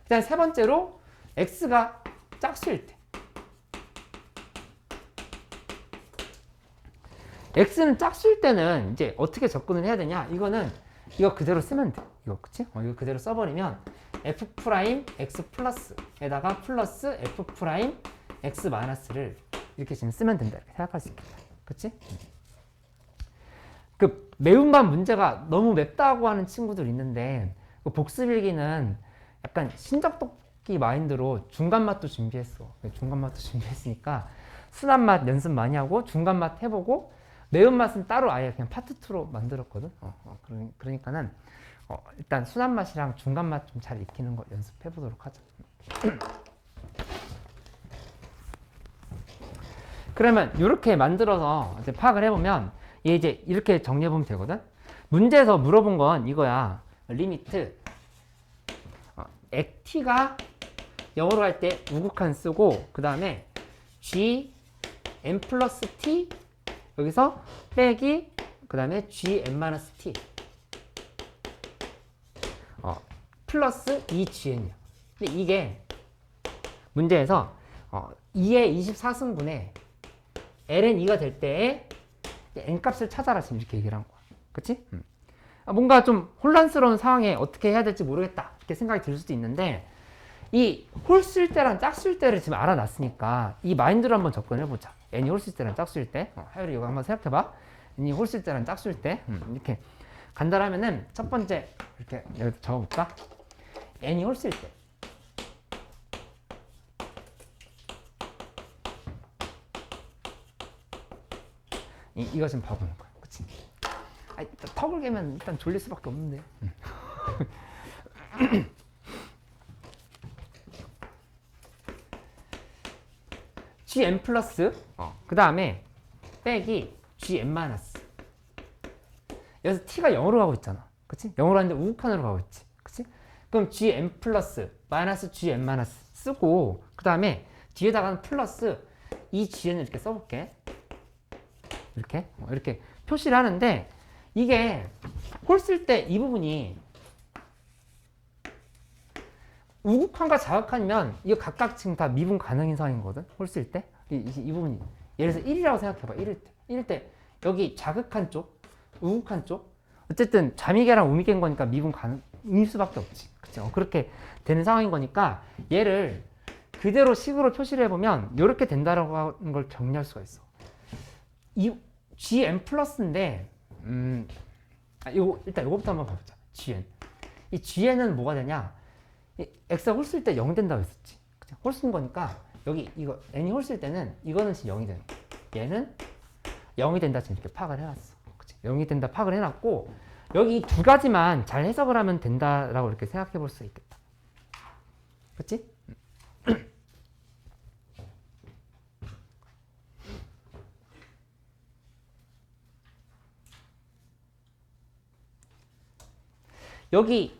Speaker 1: 일단 세 번째로 x가 짝수일 때. x는 짝수일 때는 이제 어떻게 접근을 해야 되냐? 이거 그대로 쓰면 돼. 이거 그치? 이거 그대로 써버리면 f 프라임 x 플러스에다가 플러스 f 프라임 x 마이너스를 이렇게 지금 쓰면 된다. 이렇게 생각할 수 있겠다. 그치? 그 매운맛 문제가 너무 맵다고 하는 친구들 있는데 그 복습일기는 약간 신적독기 마인드로 중간맛도 준비했어. 중간맛도 준비했으니까 순한맛 연습 많이 하고 중간맛 해보고 매운맛은 따로 아예 그냥 파트 2로 만들었거든. 그러니까는 일단 순한맛이랑 중간맛 좀 잘 익히는 거 연습해보도록 하자. 그러면 이렇게 만들어서 이제 파악을 해보면 얘 이제 이렇게 정리해보면 되거든. 문제에서 물어본 건 이거야. 리미트 t가 영어로 할 때 우극한 쓰고 그 다음에 g n 플러스 t 여기서 빼기 그 다음에 gn-t 플러스 2gn이야. 근데 이게 문제에서 2의 24승분의 ln 2가 될 때에 n 값을 찾아라 지금 이렇게 얘기를 한 거야. 그치? 뭔가 좀 혼란스러운 상황에 어떻게 해야 될지 모르겠다 이렇게 생각이 들 수도 있는데 이 홀수일 때랑 짝수일 때를 지금 알아놨으니까 이 마인드로 한번 접근해보자. n이 홀수일 때랑 짝수일 때 하율이 이거 한번 생각해봐. n이 홀수일 때랑 짝수일 때 이렇게 간단하면은 첫 번째 이렇게 여기 적어볼까? n이 홀수일 때 이거 지금 봐보는 거야. 그치? 일단 턱을 개면 일단 졸릴 수밖에 없는데. gn 플러스 그 다음에 빼기 gn 마이너스. 여기서 t가 0으로 가고 있잖아. 그치? 0으로 가는데 우극한으로 가고 있지. 그치? 그럼 gn 플러스 마이너스 gn 마이너스 쓰고 그 다음에 뒤에다가는 플러스 이 gn을 이렇게 써볼게. 이렇게 표시를 하는데 이게 홀쓸 때 이 부분이 우극한과 자극한이면 이거 각각 지금 다 미분 가능인 상황이거든. 홀쓸 때 이 부분이 예를 들어서 1이라고 생각해봐. 1일 때 여기 자극한 쪽 우극한 쪽 어쨌든 잠이개랑 우미개인 거니까 미분 가능일 수밖에 없지. 그쵸? 그렇게 되는 상황인 거니까 얘를 그대로 식으로 표시를 해보면 이렇게 된다라고 하는 걸 정리할 수가 있어. 이 gn 플러스인데 일단 요거부터 한번 봐보자. gn 이 gn은 뭐가 되냐? 이 x가 홀수일 때 0 된다고 했었지. 그쵸? 홀수인 거니까 여기 이거 n이 홀수일 때는 이거는 지금 0이 되는 거야. 얘는 0이 된다 지금 이렇게 파악을 해놨어. 그치? 0이 된다 파악을 해놨고 여기 두 가지만 잘 해석을 하면 된다라고 이렇게 생각해 볼 수 있겠다. 그치? 여기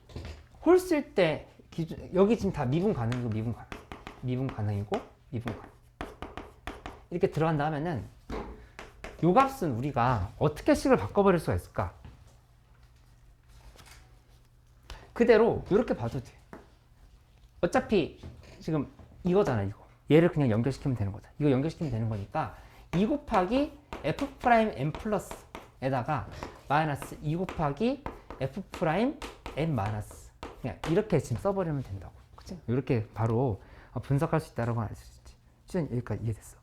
Speaker 1: 홀쓸 때 기준 여기 지금 다 미분 가능이고 미분 가능이고 미분 가능 이렇게 들어간다 하면은 요 값은 우리가 어떻게 식을 바꿔버릴 수가 있을까? 그대로 이렇게 봐도 돼. 어차피 지금 이거잖아. 이거 얘를 그냥 연결시키면 되는 거다. 이거 연결시키면 되는 거니까 2 곱하기 f 프라임 n 플러스에다가 마이너스 2 곱하기 f 프라임 n 마이너스 그냥 이렇게 지금 써버리면 된다고. 그치? 이렇게 바로 분석할 수 있다라고 알 수 있지. 수준 여기까지 이해됐어.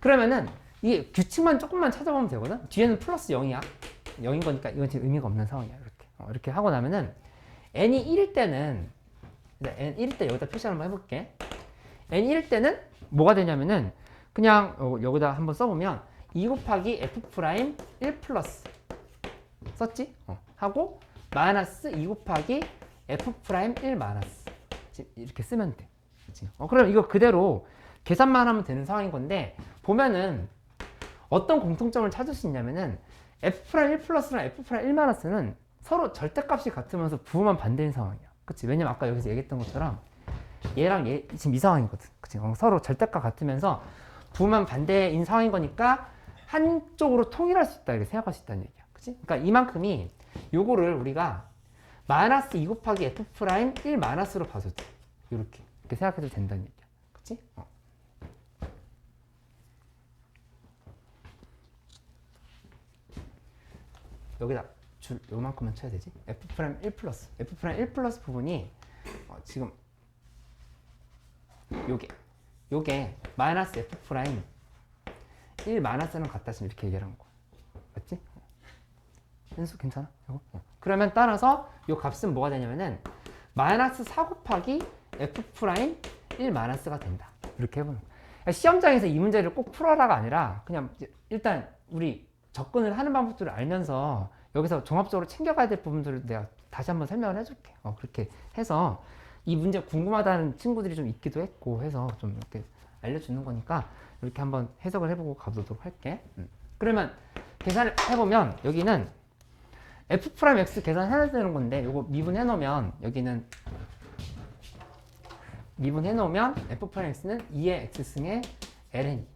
Speaker 1: 그러면은 이 규칙만 조금만 찾아보면 되거든. 뒤에는 플러스 0이야. 0인 거니까 이건 지금 의미가 없는 상황이야. 이렇게 하고 나면은 n이 1일 때는 n 1일 때 여기다 표시 한번 해볼게. n 1일 때는 뭐가 되냐면은 그냥 여기다 한번 써보면 2 곱하기 f 프라임 1 플러스 썼지? 하고 마이너스 2 곱하기 f 프라임 1 마이너스 이렇게 쓰면 돼. 그럼 이거 그대로 계산만 하면 되는 상황인 건데 보면은 어떤 공통점을 찾을 수 있냐면은 f 프라임 1 플러스랑 f 프라임 1 마이너스는 서로 절대값이 같으면서 부호만 반대인 상황이야. 그치? 왜냐면 아까 여기서 얘기했던 것처럼 얘랑 얘 지금 이 상황이거든. 그치? 서로 절대값 같으면서 부호만 반대인 상황인 거니까 한쪽으로 통일할 수 있다 이렇게 생각할 수 있다는 얘기야. 그치? 그러니까 이만큼이 요거를 우리가 마이너스 2 곱하기 f 프라임 1 마이너스로 봐도 돼. 이렇게 생각해도 된다는 얘기야. 그치? 여기다 줄 요만큼만 쳐야 되지. f 프라임 1 플러스 f 프라임 1 플러스 부분이 지금 요게 마이너스 f 프라임 1 마이너스는 같다 지금 이렇게 얘기를 한 거야. 맞지? 현수 괜찮아? 이거? 그러면 따라서 요 값은 뭐가 되냐면은 마이너스 4 곱하기 f 프라임 1 마이너스가 된다. 이렇게 해보는 거야. 시험장에서 이 문제를 꼭 풀어라가 아니라 그냥 일단 우리 접근을 하는 방법들을 알면서 여기서 종합적으로 챙겨가야 될 부분들을 내가 다시 한번 설명을 해줄게. 그렇게 해서 이 문제 궁금하다는 친구들이 좀 있기도 했고 해서 좀 이렇게 알려주는 거니까 이렇게 한번 해석을 해보고 가보도록 할게. 그러면 계산을 해보면 여기는 f 프라임 x 계산해야 되는 건데 요거 미분해 놓으면 여기는 미분해 놓으면 f 프라임 x는 2의 x승의 ln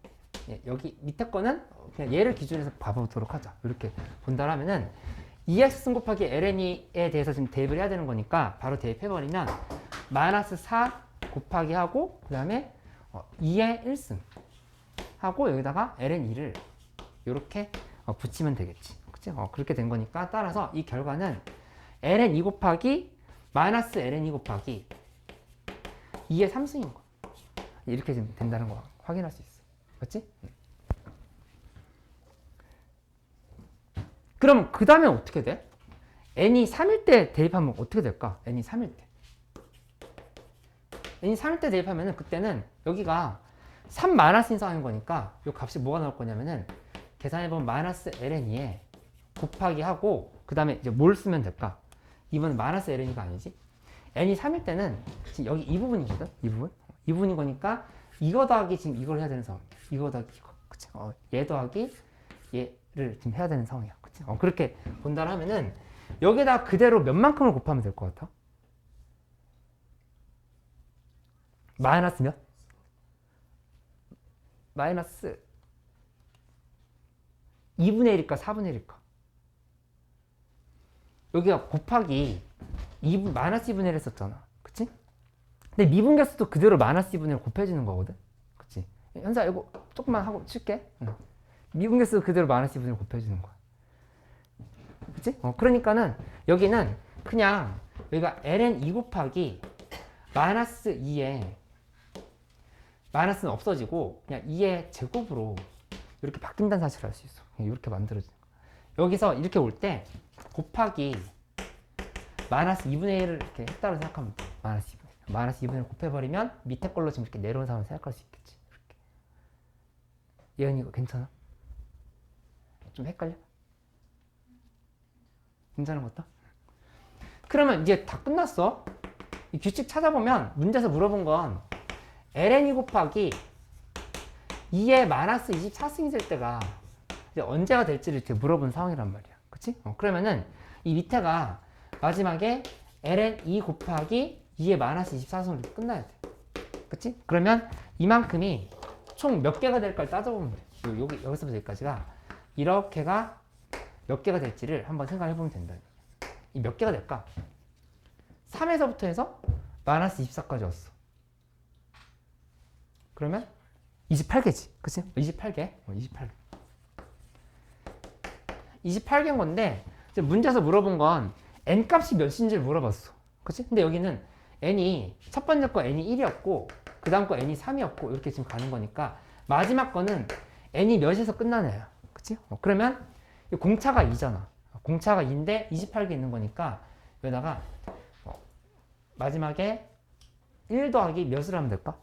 Speaker 1: 예, 여기 밑에 거는 그냥 얘를 기준으로 해서 봐보도록 하자. 이렇게 본다라면은 2x 곱하기 ln에 대해서 지금 대입을 해야 되는 거니까 바로 대입해버리면 마이너스 4 곱하기 하고 그 다음에 2의 1승 하고 여기다가 ln2를 이렇게 붙이면 되겠지. 그치? 그렇게 된 거니까 따라서 이 결과는 ln2 곱하기 마이너스 ln2 곱하기 2의 3승인 거야. 이렇게 된다는 거 확인할 수 있어. 맞지? 그럼 그 다음에 어떻게 돼? n이 3일 때 대입하면 어떻게 될까? n이 3일 때. n이 3일 때 대입하면은 그때는 여기가 3 마이너스 인상하는 거니까 이 값이 뭐가 나올 거냐면은 계산해보면 마이너스 ln에 곱하기 하고 그 다음에 이제 뭘 쓰면 될까? 이번엔 마이너스 ln이가 아니지? n이 3일 때는 지금 여기 이 부분이거든? 이 부분? 이 부분인 거니까 이거 더하기 지금 이걸 해야 되는 상황이야. 이거 더하기 이거. 그치? 얘 더하기 얘를 지금 해야 되는 상황이야. 그치? 그렇게 본다 하면은 여기다 그대로 몇만큼을 곱하면 될 것 같아? 마이너스 몇? 마이너스 2분의 1일까 4분의 1일까? 여기가 곱하기 마이너스 2분의 1 했었잖아. 그치? 근데 미분계수도 그대로 마이너스 2분의 1 곱해지는 거거든? 그치? 현사 이거 조금만 하고 칠게. 응. 미분계수도 그대로 마이너스 2분의 1 곱해지는 거야. 그치? 그러니까는 여기는 그냥 여기가 ln2 곱하기 마이너스 2에 마이너스는 없어지고 그냥 2의 제곱으로 이렇게 바뀐다는 사실을 알 수 있어. 이렇게 만들어지는 거야. 여기서 이렇게 올 때 곱하기 마이너스 2분의 1을 이렇게 했다고 생각하면 돼. 마이너스 2분의 1. 마이너스 2분의 1을 곱해버리면 밑에 걸로 지금 이렇게 내려온 상황을 생각할 수 있겠지. 이렇게. 예은이 이거 괜찮아? 좀 헷갈려? 괜찮은 것도? 그러면 이제 다 끝났어. 이 규칙 찾아보면 문제에서 물어본 건 ln이 곱하기 2의 마이너스 24승이 될 때가 이제 언제가 될지를 이렇게 물어본 상황이란 말이야. 그치? 그러면은 이 밑에가 마지막에 ln2 곱하기 2의 마이너스 24승으로 이렇게 끝나야 돼. 그치? 그러면 이만큼이 총 몇 개가 될까를 따져보면 돼. 여기서부터 여기까지가 이렇게가 몇 개가 될지를 한번 생각해 보면 된다. 이 몇 개가 될까? 3에서부터 해서 마이너스 24까지 왔어. 그러면 28개지. 그치? 28개. 28개. 28개인 건데, 이제 문제에서 물어본 건 n 값이 몇인지를 물어봤어. 그치? 근데 여기는 n이, 첫 번째 거 n이 1이었고, 그 다음 거 n이 3이었고, 이렇게 지금 가는 거니까, 마지막 거는 n이 몇에서 끝나는 애야. 그치? 그러면 공차가 2잖아. 공차가 2인데 28개 있는 거니까, 여기다가, 마지막에 1 더하기 몇을 하면 될까?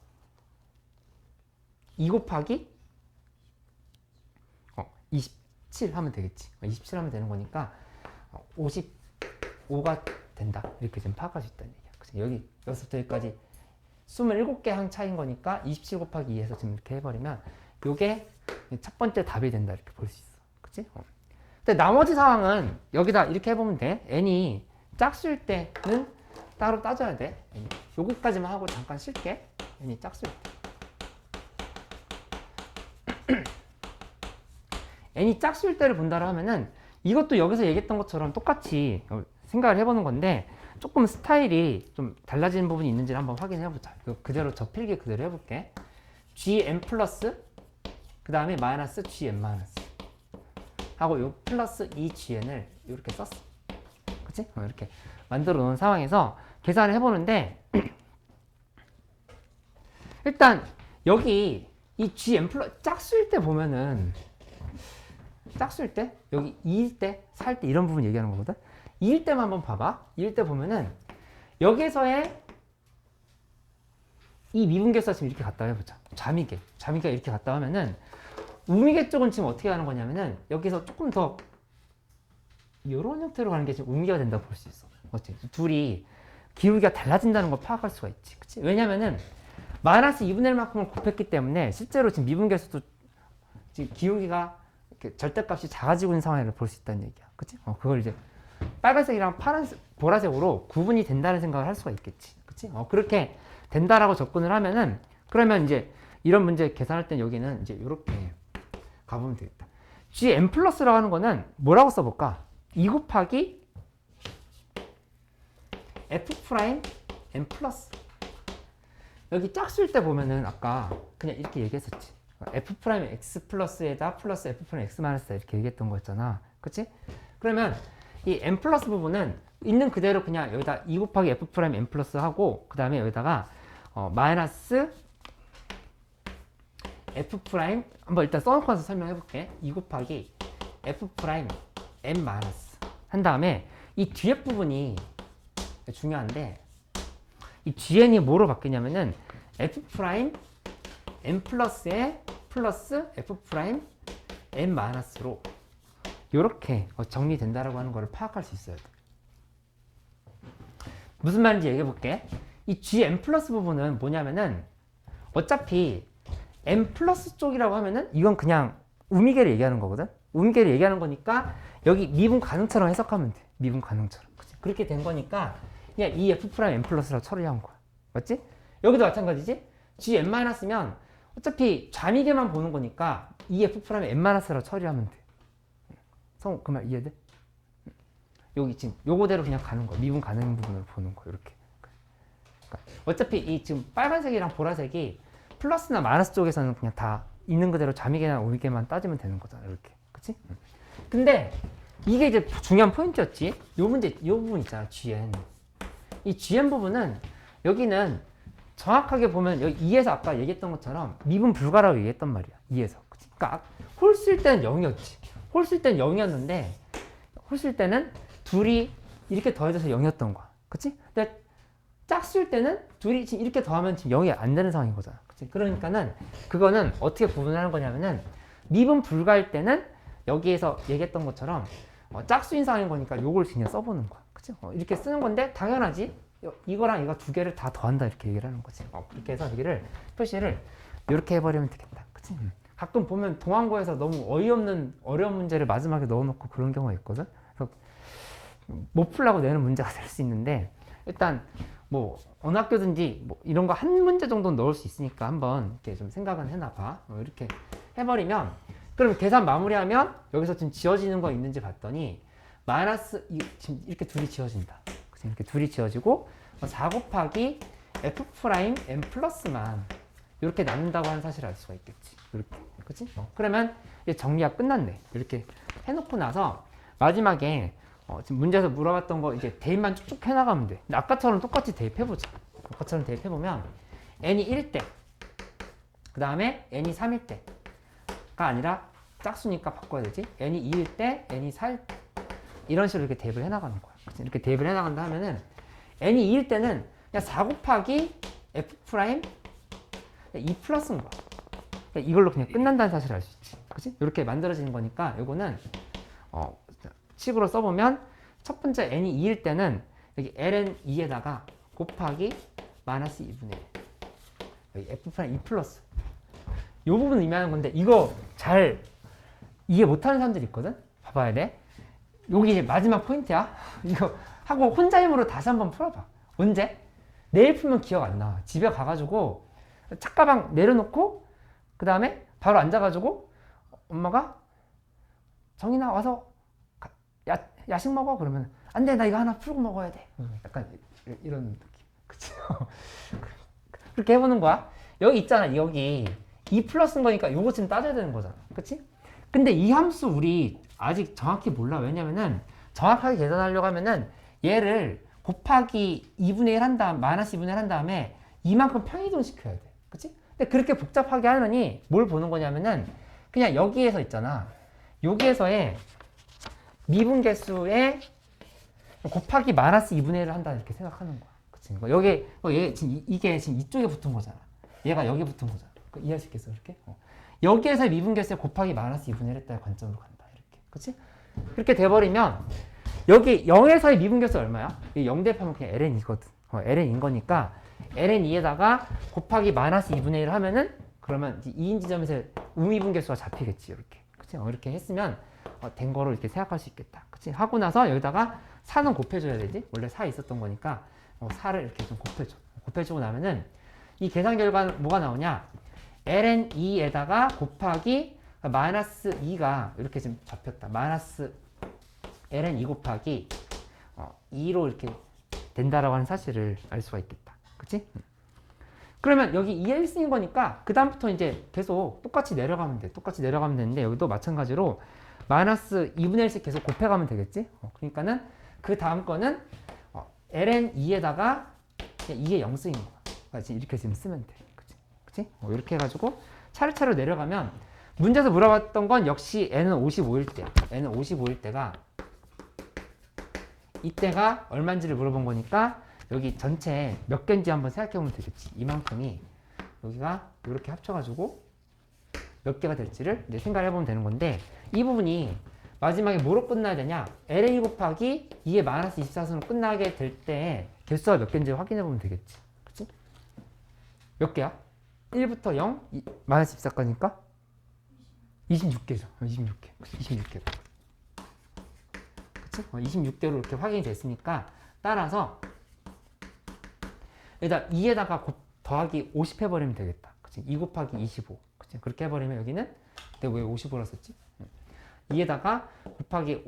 Speaker 1: 2 곱하기 27 하면 되겠지. 27 하면 되는 거니까 55가 된다. 이렇게 좀 파악할 수 있다는 얘기야. 그치? 여기서부터 여기까지 27개 한 차인 거니까 27 곱하기 2에서 지금 이렇게 해버리면 요게 첫 번째 답이 된다. 이렇게 볼 수 있어. 그치? 근데 나머지 상황은 여기다 이렇게 해보면 돼. n이 짝수일 때는 따로 따져야 돼. 여기까지만 하고 잠깐 쉴게. n이 짝수일 때. n이 짝수일 때를 본다고 하면은 이것도 여기서 얘기했던 것처럼 똑같이 생각을 해보는 건데 조금 스타일이 좀 달라지는 부분이 있는지를 한번 확인해보자. 그대로 저 필기 그대로 해볼게. gn 플러스 그 다음에 마이너스 gn 마이너스 하고 요 플러스 2gn을 이렇게 썼어. 그치? 이렇게 만들어 놓은 상황에서 계산을 해보는데 일단 여기 이 gn 플러스 짝수일 때 보면은 짝수일 때 여기 2일 때 4일 때 이런 부분 얘기하는 거거든. 2일 때만 한번 봐봐. 2일 때 보면은 여기서의 이 미분계수가 지금 이렇게 갔다 해보자. 좌미계가 이렇게 갔다 하면은 우미계 쪽은 지금 어떻게 하는 거냐면은 여기서 조금 더 이런 형태로 가는 게 지금 우미계가 된다고 볼 수 있어. 어째 둘이 기울기가 달라진다는 걸 파악할 수가 있지. 그치? 왜냐면은 마이너스 2분의 1만큼을 곱했기 때문에 실제로 지금 미분계수도 지금 기울기가 이렇게 절대값이 작아지고 있는 상황을 볼 수 있다는 얘기야. 그치? 그걸 이제 빨간색이랑 파란색, 보라색으로 구분이 된다는 생각을 할 수가 있겠지. 그치? 그렇게 된다라고 접근을 하면은 그러면 이제 이런 문제 계산할 땐 여기는 이제 이렇게 가보면 되겠다. gn 플러스라고 하는 거는 뭐라고 써볼까? 2 곱하기 f 프라임 n 플러스. 여기 짝수일 때 보면은 아까 그냥 이렇게 얘기했었지. f 프라임 x 플러스에다 플러스 f 프라임 x 마이너스다 이렇게 얘기했던 거였잖아. 그치? 그러면 이 n 플러스 부분은 있는 그대로 그냥 여기다 2 곱하기 f 프라임 n 플러스 하고 그 다음에 여기다가 마이너스 f 프라임 한번 일단 써놓고 나서 설명해 볼게. 2 곱하기 f 프라임 n 마이너스 한 다음에 이 뒤에 부분이 중요한데 이 GN이 뭐로 바뀌냐면은 f 프라임 n 플러스에 플러스 f 프라임 n 마이너스로 이렇게 정리된다라고 하는 거를 파악할 수 있어야 돼. 무슨 말인지 얘기해 볼게. 이 gn 플러스 부분은 뭐냐면은 어차피 n 플러스 쪽이라고 하면은 이건 그냥 우미계를 얘기하는 거거든. 우미계를 얘기하는 거니까 여기 미분 가능처럼 해석하면 돼. 미분 가능처럼. 그치? 그렇게 된 거니까 그냥 이 f 프라임 n 플러스라고 처리한 거야. 맞지? 여기도 마찬가지지? gn 마이너스면 어차피 좌미계만 보는 거니까 이 f 프라임 n 마이너스라고 처리하면 돼. 성우 그 말 이해돼? 여기 지금 요거대로 그냥 가는 거야. 미분 가능 부분을 보는 거 이렇게. 그러니까 어차피 이 지금 빨간색이랑 보라색이 플러스나 마이너스 쪽에서는 그냥 다 있는 그대로 좌미계나 우미계만 따지면 되는 거잖아. 이렇게. 그치? 근데 이게 이제 중요한 포인트였지. 요 문제, 요 부분 있잖아. gn. 이 gn 부분은 여기는 정확하게 보면 여기 2에서 아까 얘기했던 것처럼 미분 불가라고 얘기했단 말이야. 2에서. 그치? 그러니까 홀수일 때는 0이었지. 홀수일 때는 0이었는데 홀수일 때는 둘이 이렇게 더해져서 0이었던 거야. 그치? 근데 짝수일 때는 둘이 지금 이렇게 더하면 지금 0이 안 되는 상황인 거잖아. 그치? 그러니까는 그거는 어떻게 구분하는 거냐면은 미분 불가일 때는 여기에서 얘기했던 것처럼 짝수인 상황인 거니까 요걸 그냥 써보는 거야. 그치? 이렇게 쓰는 건데 당연하지. 이거랑 이거 두 개를 다 더한다 이렇게 얘기를 하는 거지. 그렇게 해서 여기를 표시를 이렇게 해버리면 되겠다. 그치? 가끔 보면 동항고에서 너무 어이없는 어려운 문제를 마지막에 넣어놓고 그런 경우가 있거든. 그래서 못 풀라고 내는 문제가 될 수 있는데 일단 뭐 어느 학교든지 뭐 이런 거 한 문제 정도는 넣을 수 있으니까 한번 이렇게 좀 생각은 해놔봐. 이렇게 해버리면 그럼 계산 마무리하면 여기서 지금 지워지는 거 있는지 봤더니 마이너스 지금 이렇게 둘이 지워진다. 이렇게 둘이 지워지고 4 곱하기 f 프라임 n 플러스만 이렇게 나눈다고 하는 사실을 알 수가 있겠지. 이렇게. 그치? 그러면 이제 정리가 끝났네. 이렇게 해놓고 나서 마지막에 지금 문제에서 물어봤던 거 이제 대입만 쭉쭉 해나가면 돼. 근데 아까처럼 똑같이 대입해보자. 아까처럼 대입해보면 n이 1대 그 다음에 n이 3일 때가 아니라 짝수니까 바꿔야 되지. n이 2일 때, n이 4일 때 이런 식으로 이렇게 대입을 해나가는 거야. 그치? 이렇게 대입을 해나간다 하면은 n이 2일 때는 그냥 4 곱하기 f 프라임 2 플러스인 거야. 그러니까 이걸로 그냥 끝난다는 사실을 알 수 있지. 그치? 이렇게 만들어지는 거니까 이거는 식으로 써보면 첫 번째 n이 2일 때는 여기 ln 2에다가 곱하기 마이너스 2분의 1 여기 f 프라임 2 플러스 이 부분 의미하는 건데 이거 잘 이해 못하는 사람들이 있거든? 봐봐야 돼. 여기 이제 마지막 포인트야. 이거 하고 혼자 힘으로 다시 한번 풀어봐. 언제? 내일 풀면 기억 안 나. 집에 가가지고 책가방 내려놓고 그 다음에 바로 앉아가지고 엄마가 정인아 와서 야식 먹어? 그러면 안 돼, 나 이거 하나 풀고 먹어야 돼. 약간 이런 느낌. 그치? 그렇게 해보는 거야. 여기 있잖아. 여기 2 플러스인 거니까 요거 지금 따져야 되는 거잖아. 그치? 근데 이 함수 우리 아직 정확히 몰라. 왜냐면은 정확하게 계산하려고 하면은 얘를 곱하기 2분의 1 한 다음, 마이너스 2분의 1 한 다음에 이만큼 평이동 시켜야 돼. 그치? 근데 그렇게 복잡하게 하느니 뭘 보는 거냐면은 그냥 여기에서 있잖아. 여기에서의 미분 개수에 곱하기 마이너스 2분의 1을 한다 이렇게 생각하는 거야. 그치? 얘 지금 이게 지금 이쪽에 붙은 거잖아. 얘가 여기 붙은 거잖아. 이해할 수 있겠어? 이렇게? 여기에서의 미분 개수에 곱하기 마이너스 2분의 1 했다의 관점으로 간다. 이렇게. 그치? 그렇게 돼버리면 여기 0에서의 미분 개수 얼마야? 0 대입하면 그냥 ln이거든. ln인 거니까 ln2에다가 곱하기 마이너스 2분의 1 하면은 그러면 2인 지점에서 우미분 개수가 잡히겠지. 이렇게. 그치? 이렇게 했으면 된 거로 이렇게 생각할 수 있겠다. 그치? 하고 나서 여기다가 4는 곱해줘야 되지? 원래 4 있었던 거니까 4를 이렇게 좀 곱해줘. 곱해주고 나면은 이 계산 결과는 뭐가 나오냐? ln 2에다가 곱하기 마이너스 2가 이렇게 지금 잡혔다. 마이너스 ln 2 곱하기 2로 이렇게 된다라고 하는 사실을 알 수가 있겠다. 그치? 그러면 여기 2의 1승인 거니까 그 다음부터 이제 계속 똑같이 내려가면 돼. 똑같이 내려가면 되는데 여기도 마찬가지로 마이너스 2분의 1씩 계속 곱해가면 되겠지? 그러니까는 그 다음 거는 ln 2에다가 2의 0승인 거야. 그러니까 이렇게 지금 쓰면 돼. 그치? 그치? 이렇게 해가지고 차례차례 내려가면 문제에서 물어봤던 건 역시 n은 55일 때야. n은 55일 때가 이때가 얼마인지를 물어본 거니까 여기 전체 몇 개인지 한번 생각해 보면 되겠지. 이만큼이 여기가 이렇게 합쳐가지고 몇 개가 될지를 이제 생각을 해보면 되는 건데 이 부분이 마지막에 뭐로 끝나야 되냐? ln 곱하기 2의 마이너스 24승으로 끝나게 될 때 개수가 몇 개인지 확인해 보면 되겠지. 그치? 몇 개야? 1부터 0? 마이너스 24까지니까? 26개죠. 26개. 26개. 그치? 26개로 이렇게 확인이 됐으니까 따라서 일단 2에다가 더하기 50 해버리면 되겠다. 그치? 2 곱하기 25. 그치? 그렇게 해버리면 여기는 내가 왜 50으로 썼지? 2에다가 곱하기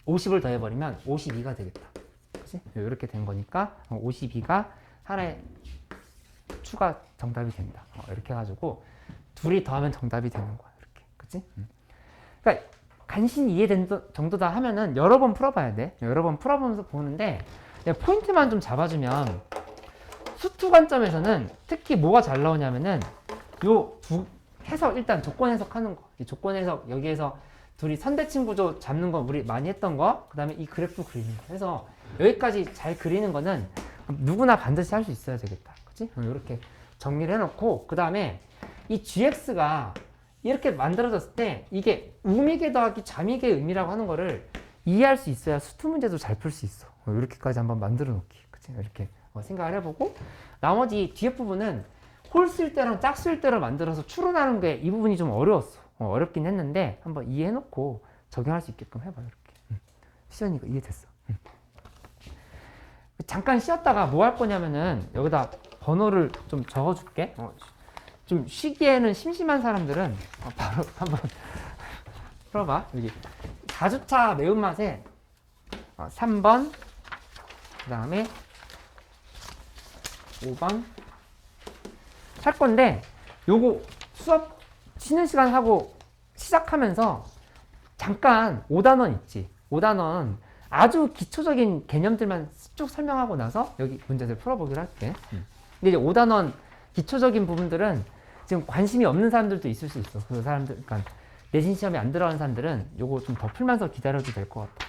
Speaker 1: 50을 더해버리면 52가 되겠다. 그치? 이렇게 된 거니까 52가 하나의 추가 정답이 된다. 이렇게 해가지고 둘이 더하면 정답이 되는 거야. 이렇게. 그치? 그러니까 간신히 이해된 정도다 하면은 여러 번 풀어봐야 돼. 여러 번 풀어보면서 보는데 포인트만 좀 잡아주면 수투 관점에서는 특히 뭐가 잘 나오냐면은 요 두 해석 일단 조건 해석하는 거. 이 조건 해석 여기에서 둘이 선대칭 구조 잡는 거 우리 많이 했던 거. 그 다음에 이 그래프 그리는 거. 해서 여기까지 잘 그리는 거는 누구나 반드시 할 수 있어야 되겠다. 그치? 이렇게 정리를 해놓고 그 다음에 이 gx가 이렇게 만들어졌을 때 이게 우미계 더하기 자미계의 의미라고 하는 거를 이해할 수 있어야 수투 문제도 잘 풀 수 있어. 이렇게까지 한번 만들어 놓기. 그치? 이렇게 생각을 해보고 나머지 뒤에 부분은 홀 쓸 때랑 짝 쓸 때를 만들어서 추론하는 게 이 부분이 좀 어려웠어. 어렵긴 했는데 한번 이해해놓고 적용할 수 있게끔 해봐. 이렇게. 시연이가 이해됐어. 잠깐 쉬었다가 뭐 할 거냐면은 여기다 번호를 좀 적어줄게. 좀 쉬기에는 심심한 사람들은 바로 한번 풀어봐. 여기 4주차 매운맛에 3번 그 다음에 5번 할 건데 요거 수업 쉬는 시간 하고 시작하면서 잠깐 5단원 있지. 5단원 아주 기초적인 개념들만 쭉 설명하고 나서 여기 문제들 풀어보기로 할게. 근데 이제 5단원 기초적인 부분들은 지금 관심이 없는 사람들도 있을 수 있어. 그 사람들, 그러니까 내신 시험에 안 들어가는 사람들은 요거 좀 더 풀면서 기다려도 될 것 같아.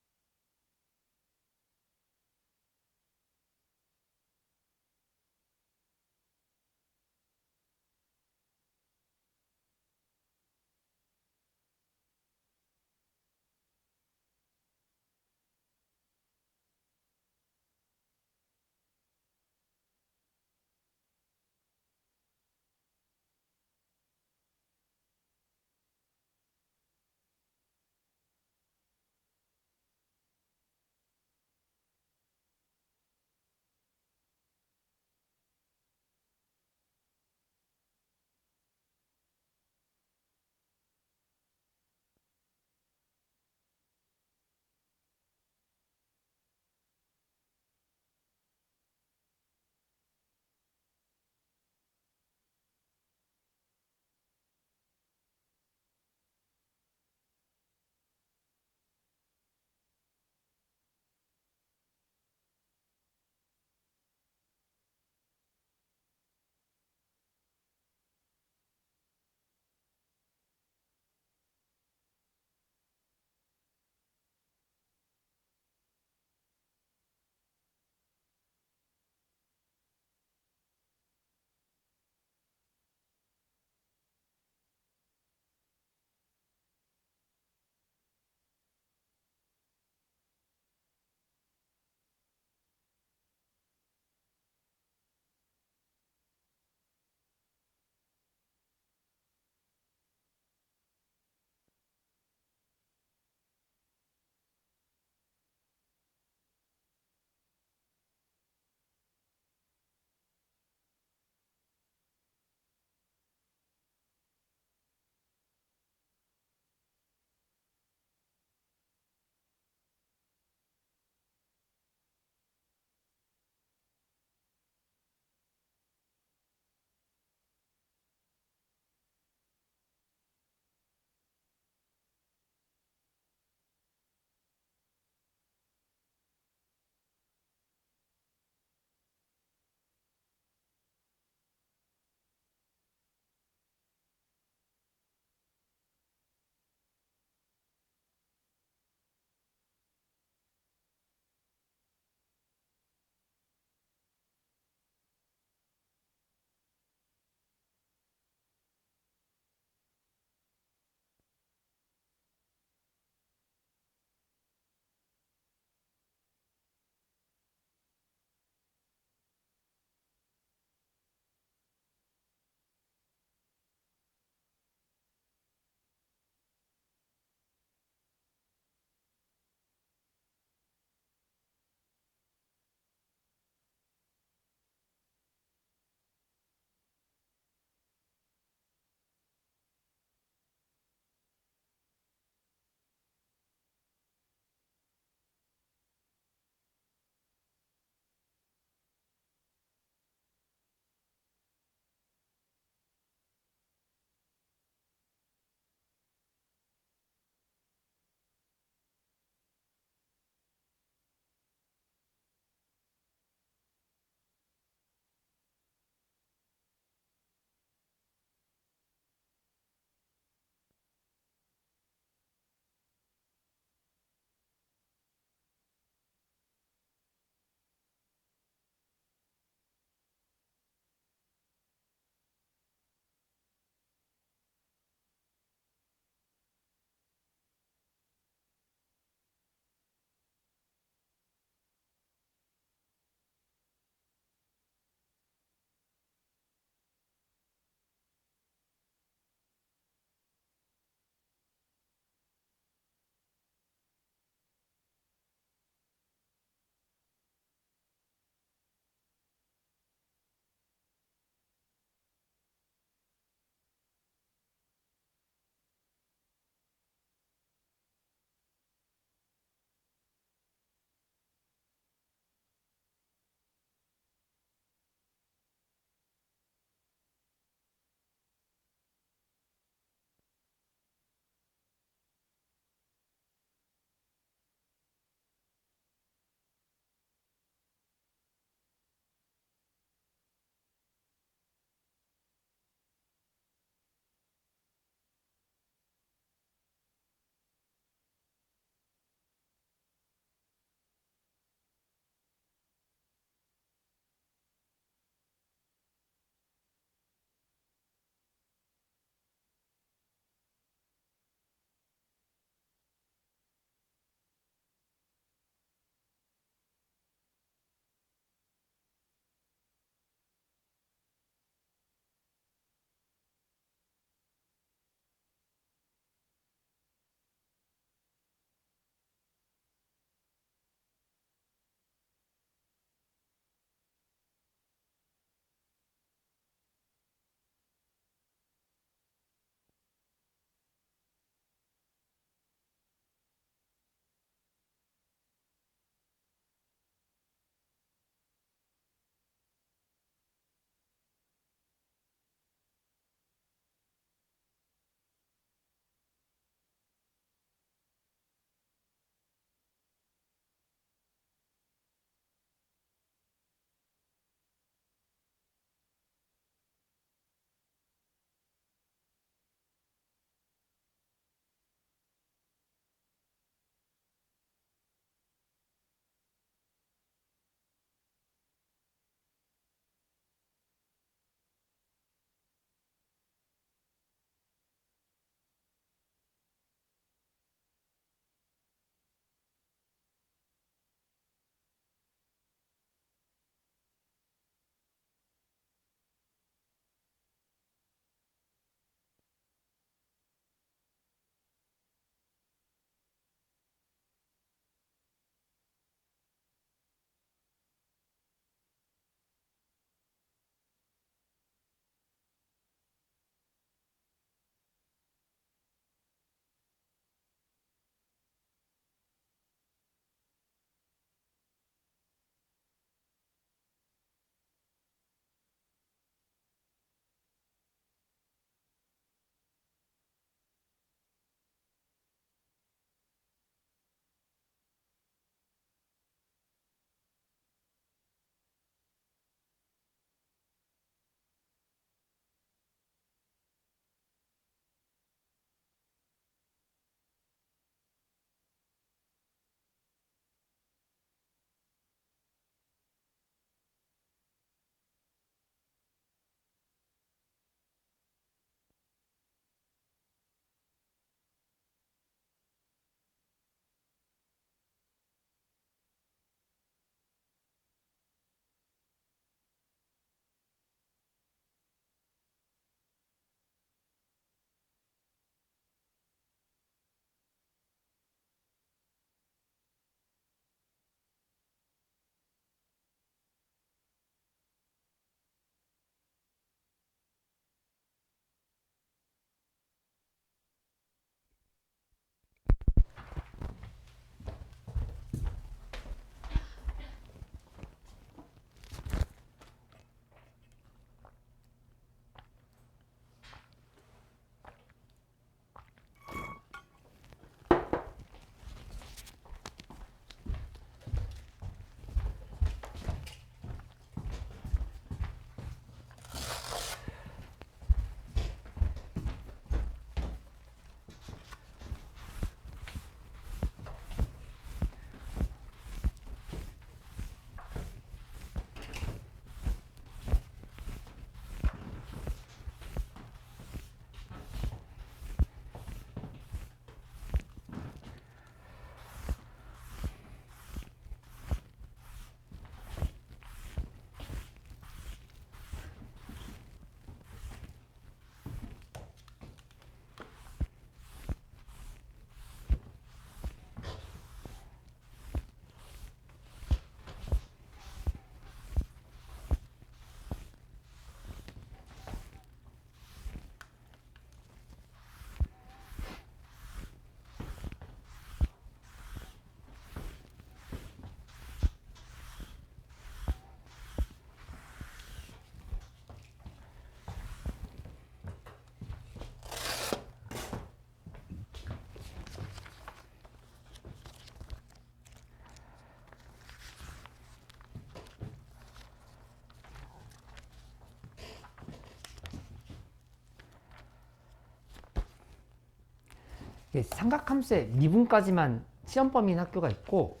Speaker 1: 이게 삼각함수의 미분까지만 시험 범위인 학교가 있고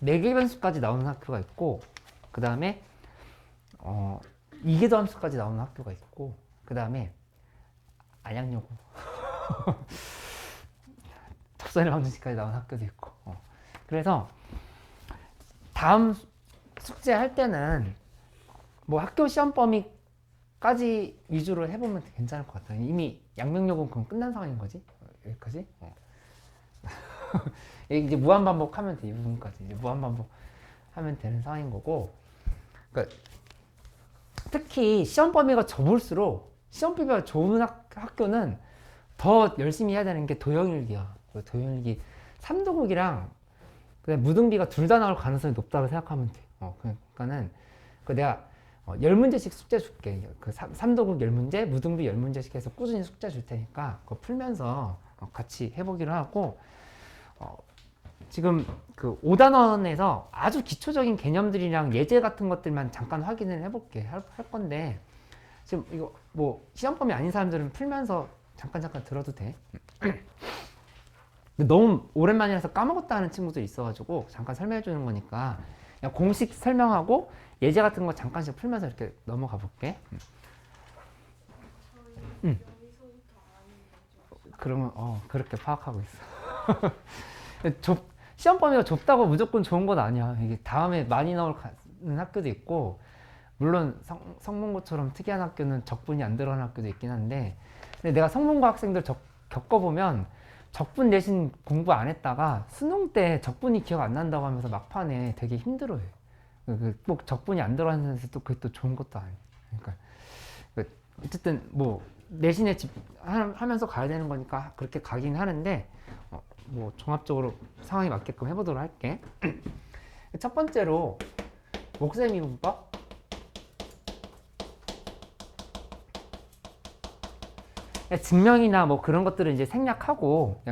Speaker 1: 4개 변수까지 나오는 학교가 있고 그 다음에 이계도 함수까지 나오는 학교가 있고 그 다음에 안양여고 접선의 방정식까지 나오는 학교도 있고 그래서 다음 숙제 할 때는 뭐 학교 시험 범위까지 위주로 해보면 괜찮을 것 같아요. 이미 양명여고는 그럼 끝난 상황인 거지? 여기까지? 이제 무한반복하면 돼. 이 부분까지 이제 무한반복하면 되는 상황인 거고. 그러니까 특히 시험 범위가 좁을수록 시험 범위가 좋은 학교는 더 열심히 해야 되는 게 도형일기야. 도형일기 3도국이랑 무등비가 둘 다 나올 가능성이 높다고 생각하면 돼. 그러니까는 내가 10문제씩 숙제 줄게. 그 3도국 10문제, 무등비 10문제씩 해서 꾸준히 숙제 줄 테니까 그거 풀면서 같이 해보기로 하고 지금 그 5단원에서 아주 기초적인 개념들이랑 예제 같은 것들만 잠깐 확인을 해볼게. 할 건데 지금 이거 뭐 시험 범위 아닌 사람들은 풀면서 잠깐 들어도 돼. 너무 오랜만이라서 까먹었다 하는 친구들 있어가지고 잠깐 설명해 주는 거니까 그냥 공식 설명하고 예제 같은 거 잠깐씩 풀면서 이렇게 넘어가 볼게. 그러면 그렇게 파악하고 있어. 시험 범위가 좁다고 무조건 좋은 건 아니야. 이게 다음에 많이 나오는 학교도 있고 물론 성문고처럼 특이한 학교는 적분이 안 들어가는 학교도 있긴 한데 근데 내가 성문고 학생들 겪어보면 적분 대신 공부 안 했다가 수능 때 적분이 기억 안 난다고 하면서 막판에 되게 힘들어해. 꼭 적분이 안 들어가는 데서 또 그게 또 좋은 것도 아니야. 그러니까 어쨌든 뭐 내신에 하면서 가야 되는 거니까 그렇게 가긴 하는데 뭐 종합적으로 상황에 맞게끔 해보도록 할게. 첫 번째로 목세미분법. 증명이나 뭐 그런 것들은 이제 생략하고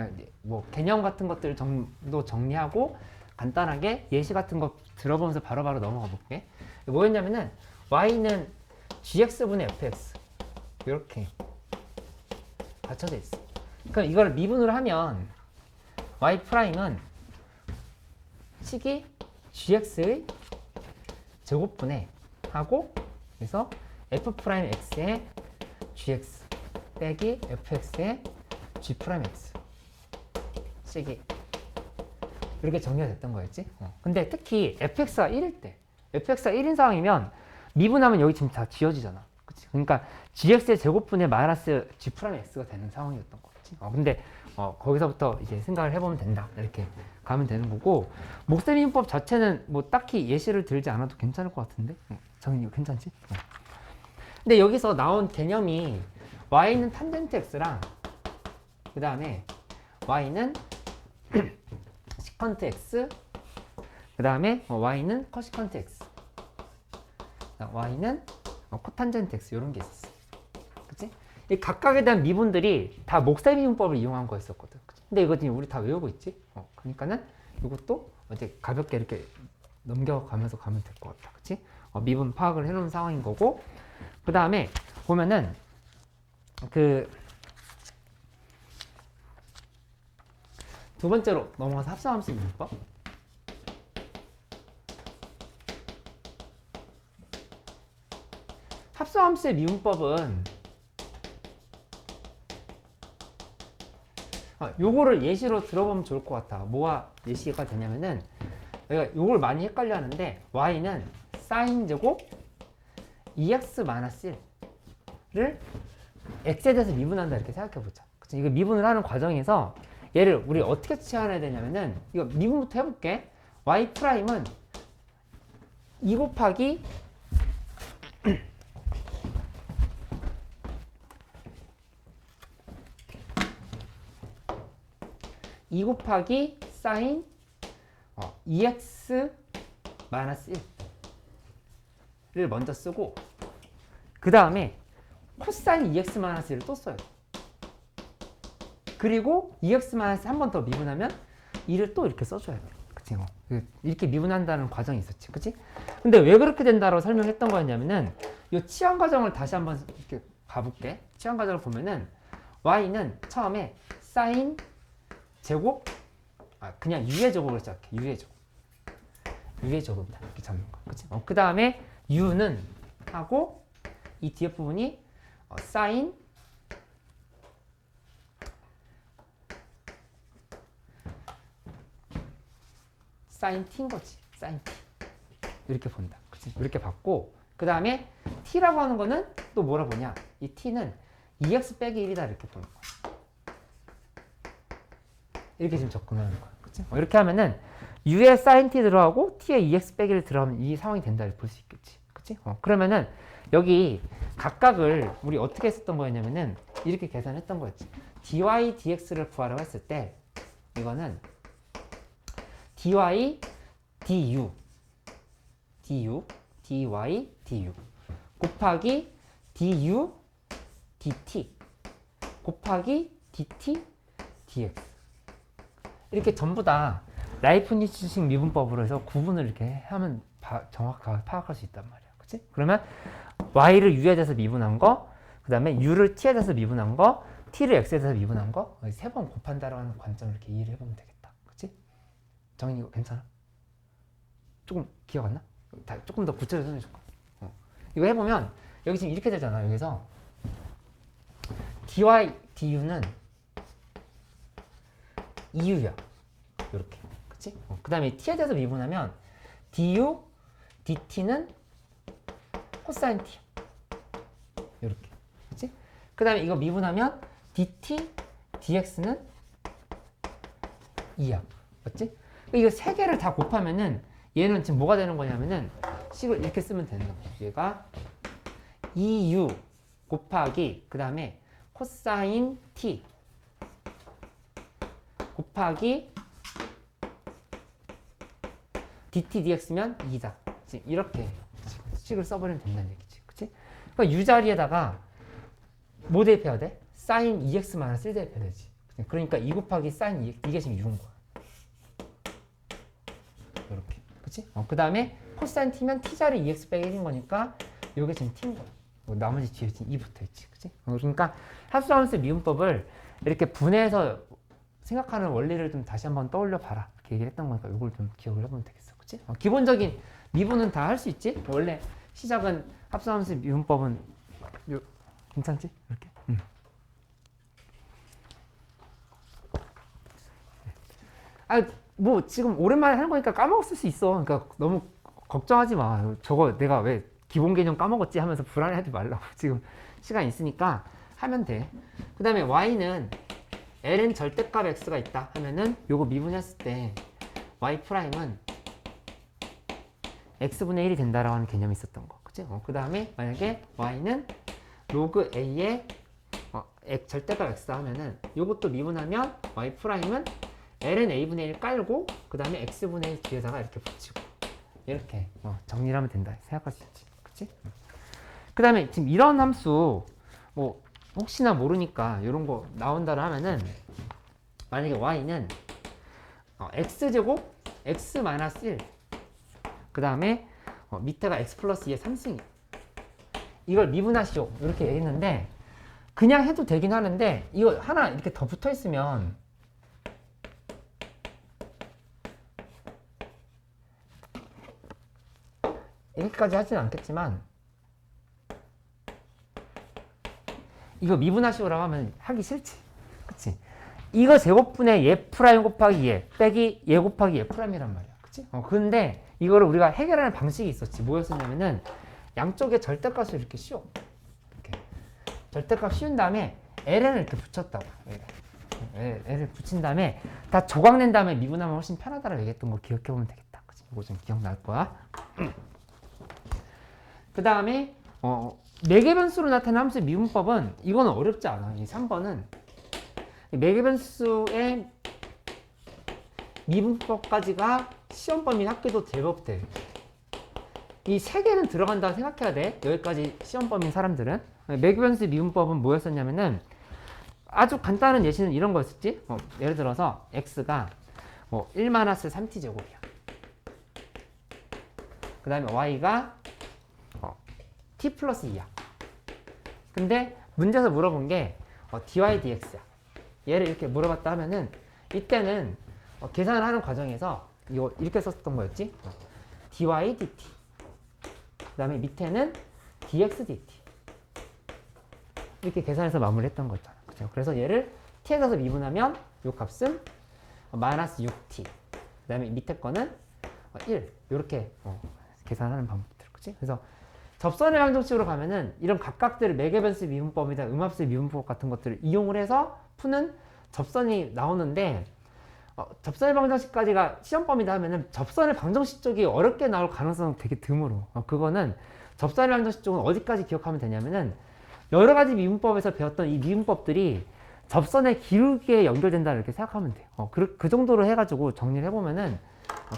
Speaker 1: 뭐 개념 같은 것들을 정도 정리하고 간단하게 예시 같은 거 들어보면서 바로바로 넘어가 볼게. 뭐였냐면은 y는 gx분의 fx 이렇게 받쳐져 있어. 그럼 이걸 미분으로 하면 y 프라임은 식이 gx의 제곱분의 하고 그래서 f 프라임 x의 gx 빼기 fx의 g 프라임 x 식이 이렇게 정리가 됐던 거였지. 근데 특히 fx가 1일 때 fx가 1인 상황이면 미분하면 여기 지금 다 지워지잖아. 그치? 그러니까 gx의 제곱분의 마이너스 g 프라임 x가 되는 상황이었던 거지. 근데 거기서부터 이제 생각을 해보면 된다. 이렇게 가면 되는 거고 목세미분법 자체는 뭐 딱히 예시를 들지 않아도 괜찮을 것 같은데 정인 괜찮지? 근데 여기서 나온 개념이 y는 탄젠트 x랑 그 다음에 y는 시컨트 x 그 다음에 y는 커시컨트 x y는 코탄젠트 x 이런 게 있었어. 그치? 이 각각에 대한 미분들이 다 목세미분법을 이용한 거였었거든. 근데 이거 지금 우리 다 외우고 있지? 그러니까는 이것도 이제 가볍게 이렇게 넘겨가면서 가면 될 것 같다. 그치? 미분 파악을 해놓은 상황인 거고 그 다음에 보면은 두 번째로 넘어가서 합성함수 미분법. 합성함수의 미분법은 요거를 예시로 들어보면 좋을 것 같아. 뭐가 예시가 되냐면은 내가 요걸 많이 헷갈려 하는데 y는 사인 제곱 2x-1을 x에 대해서 미분한다 이렇게 생각해 보자. 그치? 이거 미분을 하는 과정에서 얘를 우리 어떻게 치환해야 되냐면은 이거 미분부터 해볼게. y 프라임은 2 곱하기 2 곱하기 사인 2x-1을 먼저 쓰고 그 다음에 코사인 2x-1을 또 써요. 그리고 2x-1 한 번 더 미분하면 2를 또 이렇게 써줘야 돼. 그치? 이렇게 미분한다는 과정이 있었지. 그치? 근데 왜 그렇게 된다고 설명했던 거였냐면은 이 치환 과정을 다시 한번 이렇게 가볼게. 치환 과정을 보면은 y는 처음에 사인 제곱, 그냥 u의 제곱을 시작해. u의 제곱. u의 제곱이다. 이렇게 잡는 거. 그치? 그 다음에 u는 하고, 이 뒤에 부분이 사인 t인 거지. 사인 t. 이렇게 본다. 그치? 이렇게 봤고, 그 다음에 t라고 하는 거는 또 뭐라 보냐? 이 t는 2x 빼기 1이다. 이렇게 보는 거야. 이렇게 지금 접근하는 거야. 그치? 이렇게 하면은 u에 sin t 들어가고 t에 2x 빼기를 들어가면 이 상황이 된다. 이렇게 볼 수 있겠지. 그치? 그러면은 여기 각각을 우리 어떻게 했었던 거였냐면은 이렇게 계산했던 거였지. dy dx를 구하라고 했을 때 이거는 dy du dy du 곱하기 du dt 곱하기 dt dx 이렇게 전부 다 라이프니츠식 미분법으로 해서 구분을 이렇게 하면 정확하게 파악할 수 있단 말이야. 그치? 그러면 y를 u에 대해서 미분한 거, 그 다음에 u를 t에 대해서 미분한 거, t를 x에 대해서 미분한 거, 세 번 곱한다라는 관점을 이렇게 이해를 해보면 되겠다. 그치? 정인 이거 괜찮아? 조금 기억 안 나? 조금 더 구체적으로 설명해줄까? 이거 해보면 여기 지금 이렇게 되잖아. 여기서 dy, du는 2u야. 이렇게. 그치? 그 다음에 t에 대해서 미분하면 du, dt는 코사인 t. 이렇게. 그치? 그 다음에 이거 미분하면 dt, dx는 2야. 맞지? 이거 세 개를 다 곱하면은 얘는 지금 뭐가 되는 거냐면은 식을 이렇게 쓰면 되는 거야. 얘가 2u 곱하기 그 다음에 코사인 t 곱하기 dt dx면 2다. 이렇게 식을 써버리면 된다는 얘기지. 그치? 그러니까 u 자리에다가 뭐 대입해야 돼? sin 2x 마이너스 1 대입해야 되지. 그러니까 2 곱하기 sin 2x 이게 지금 u인 거야. 이렇게. 그치? 그 다음에 코사인 t면 t 자리 2x 빼기 1인 거니까 요게 지금 t인 거야. 나머지 뒤에 지금 2 붙어 있지. 그치? 그러니까 합수함수 미분법을 이렇게 분해해서 생각하는 원리를 좀 다시 한번 떠올려 봐라. 이렇게 얘기를 했던 거니까 이걸 좀 기억을 해보면 되겠어. 그치? 기본적인 미분은 다 할 수 있지? 원래 시작은 합수함수 미분법은 괜찮지? 이렇게. 뭐 지금 오랜만에 하는 거니까 까먹었을 수 있어. 그러니까 너무 걱정하지 마. 저거 내가 왜 기본 개념 까먹었지 하면서 불안해하지 말라고. 지금 시간 있으니까 하면 돼. 그 다음에 y는 ln 절대값 x가 있다 하면은 요거 미분했을 때 y 프라임은 x분의 1이 된다라고 하는 개념이 있었던 거. 그치? 그 다음에 만약에 y는 로그 a의 절대값 x다 하면은 요것도 미분하면 y 프라임은 ln a분의 1 깔고 그 다음에 x분의 1 뒤에다가 이렇게 붙이고 이렇게 정리를 하면 된다 생각할 수 있지. 그치? 그 다음에 지금 이런 함수 뭐 혹시나 모르니까 이런 거 나온다라 하면은 만약에 y는 x제곱 x 마이너스 1 그 다음에 밑에가 x 플러스 2의 3승이 이걸 미분하시오 이렇게 얘기했는데 그냥 해도 되긴 하는데 이거 하나 이렇게 더 붙어 있으면 이렇게까지 하지는 않겠지만 이거 미분하시오라고 하면 하기 싫지. 그치? 이거 제곱분의 얘 프라임 곱하기 얘 빼기 얘 곱하기 얘 프라임이란 말이야. 그치? 근데 이거를 우리가 해결하는 방식이 있었지. 뭐였었냐면은 양쪽에 절대값을 이렇게 씌워. 이렇게. 절대값 씌운 다음에 ln을 이렇게 붙였다고. l을 붙인 다음에 다 조각낸 다음에 미분하면 훨씬 편하다라고 얘기했던 거 기억해보면 되겠다. 그치? 이거 좀 기억날 거야. 그 다음에 매개 변수로 나타나는 함수의 미분법은 이거는 어렵지 않아. 이 3번은 매개 변수의 미분법까지가 시험 범위 학교도 제법 돼. 이 세 개는 들어간다고 생각해야 돼. 여기까지 시험 범위인 사람들은. 매개 변수의 미분법은 뭐였었냐면은 아주 간단한 예시는 이런 거였었지. 예를 들어서 x가 1-3t 제곱이야. 그 다음에 y가 t 플러스 2야. 근데 문제에서 물어본 게 dy dx야. 얘를 이렇게 물어봤다 하면은 이때는 계산을 하는 과정에서 이거 이렇게 썼던 거였지? dy dt. 그 다음에 밑에는 dx dt. 이렇게 계산해서 마무리했던 거잖아. 그죠? 그래서 얘를 t에서 미분하면 이 값은 마이너스 6t. 그 다음에 밑에 거는 1. 이렇게 계산하는 방법들. 그치? 그래서 접선의 방정식으로 가면은 이런 각각들을 매개변수 미분법이나 음합수 미분법 같은 것들을 이용을 해서 푸는 접선이 나오는데 접선의 방정식까지가 시험범위다 하면은 접선의 방정식 쪽이 어렵게 나올 가능성은 되게 드물어. 그거는 접선의 방정식 쪽은 어디까지 기억하면 되냐면은 여러 가지 미분법에서 배웠던 이 미분법들이 접선의 기울기에 연결된다 이렇게 생각하면 돼요. 그 정도로 해가지고 정리를 해보면은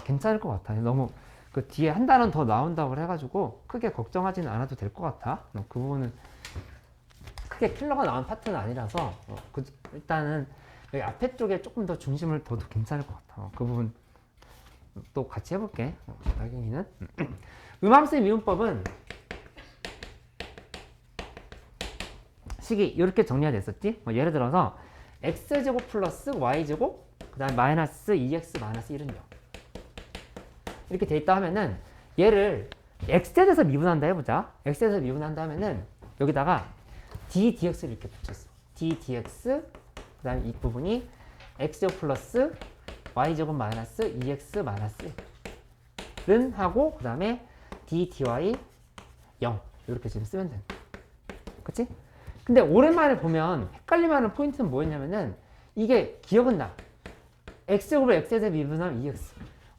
Speaker 1: 괜찮을 것 같아요. 너무 그 뒤에 한 단원 더 나온다고 해가지고 크게 걱정하지는 않아도 될 것 같아. 그 부분은 크게 킬러가 나온 파트는 아니라서 일단은 여기 앞에 쪽에 조금 더 중심을 둬도 괜찮을 것 같아. 그 부분 또 같이 해볼게. 나경이는 음함수의 미분법은 식이 이렇게 정리가 됐었지. 예를 들어서 x제곱 플러스 y제곱 그 다음에 마이너스 2x 마이너스 1은 0 이렇게 돼 있다 하면은 얘를 x에 대해서 미분한다 해보자. x에 대해서 미분한다 하면은 여기다가 d dx를 이렇게 붙였어. d dx 그 다음에 이 부분이 x제곱 플러스 y제곱 마이너스 2x 마이너스 1은 하고 그 다음에 d dy 0 이렇게 지금 쓰면 된다. 그치? 근데 오랜만에 보면 헷갈릴만한 포인트는 뭐였냐면은 이게 기억은 나. x제곱을 x에서 미분하면 2x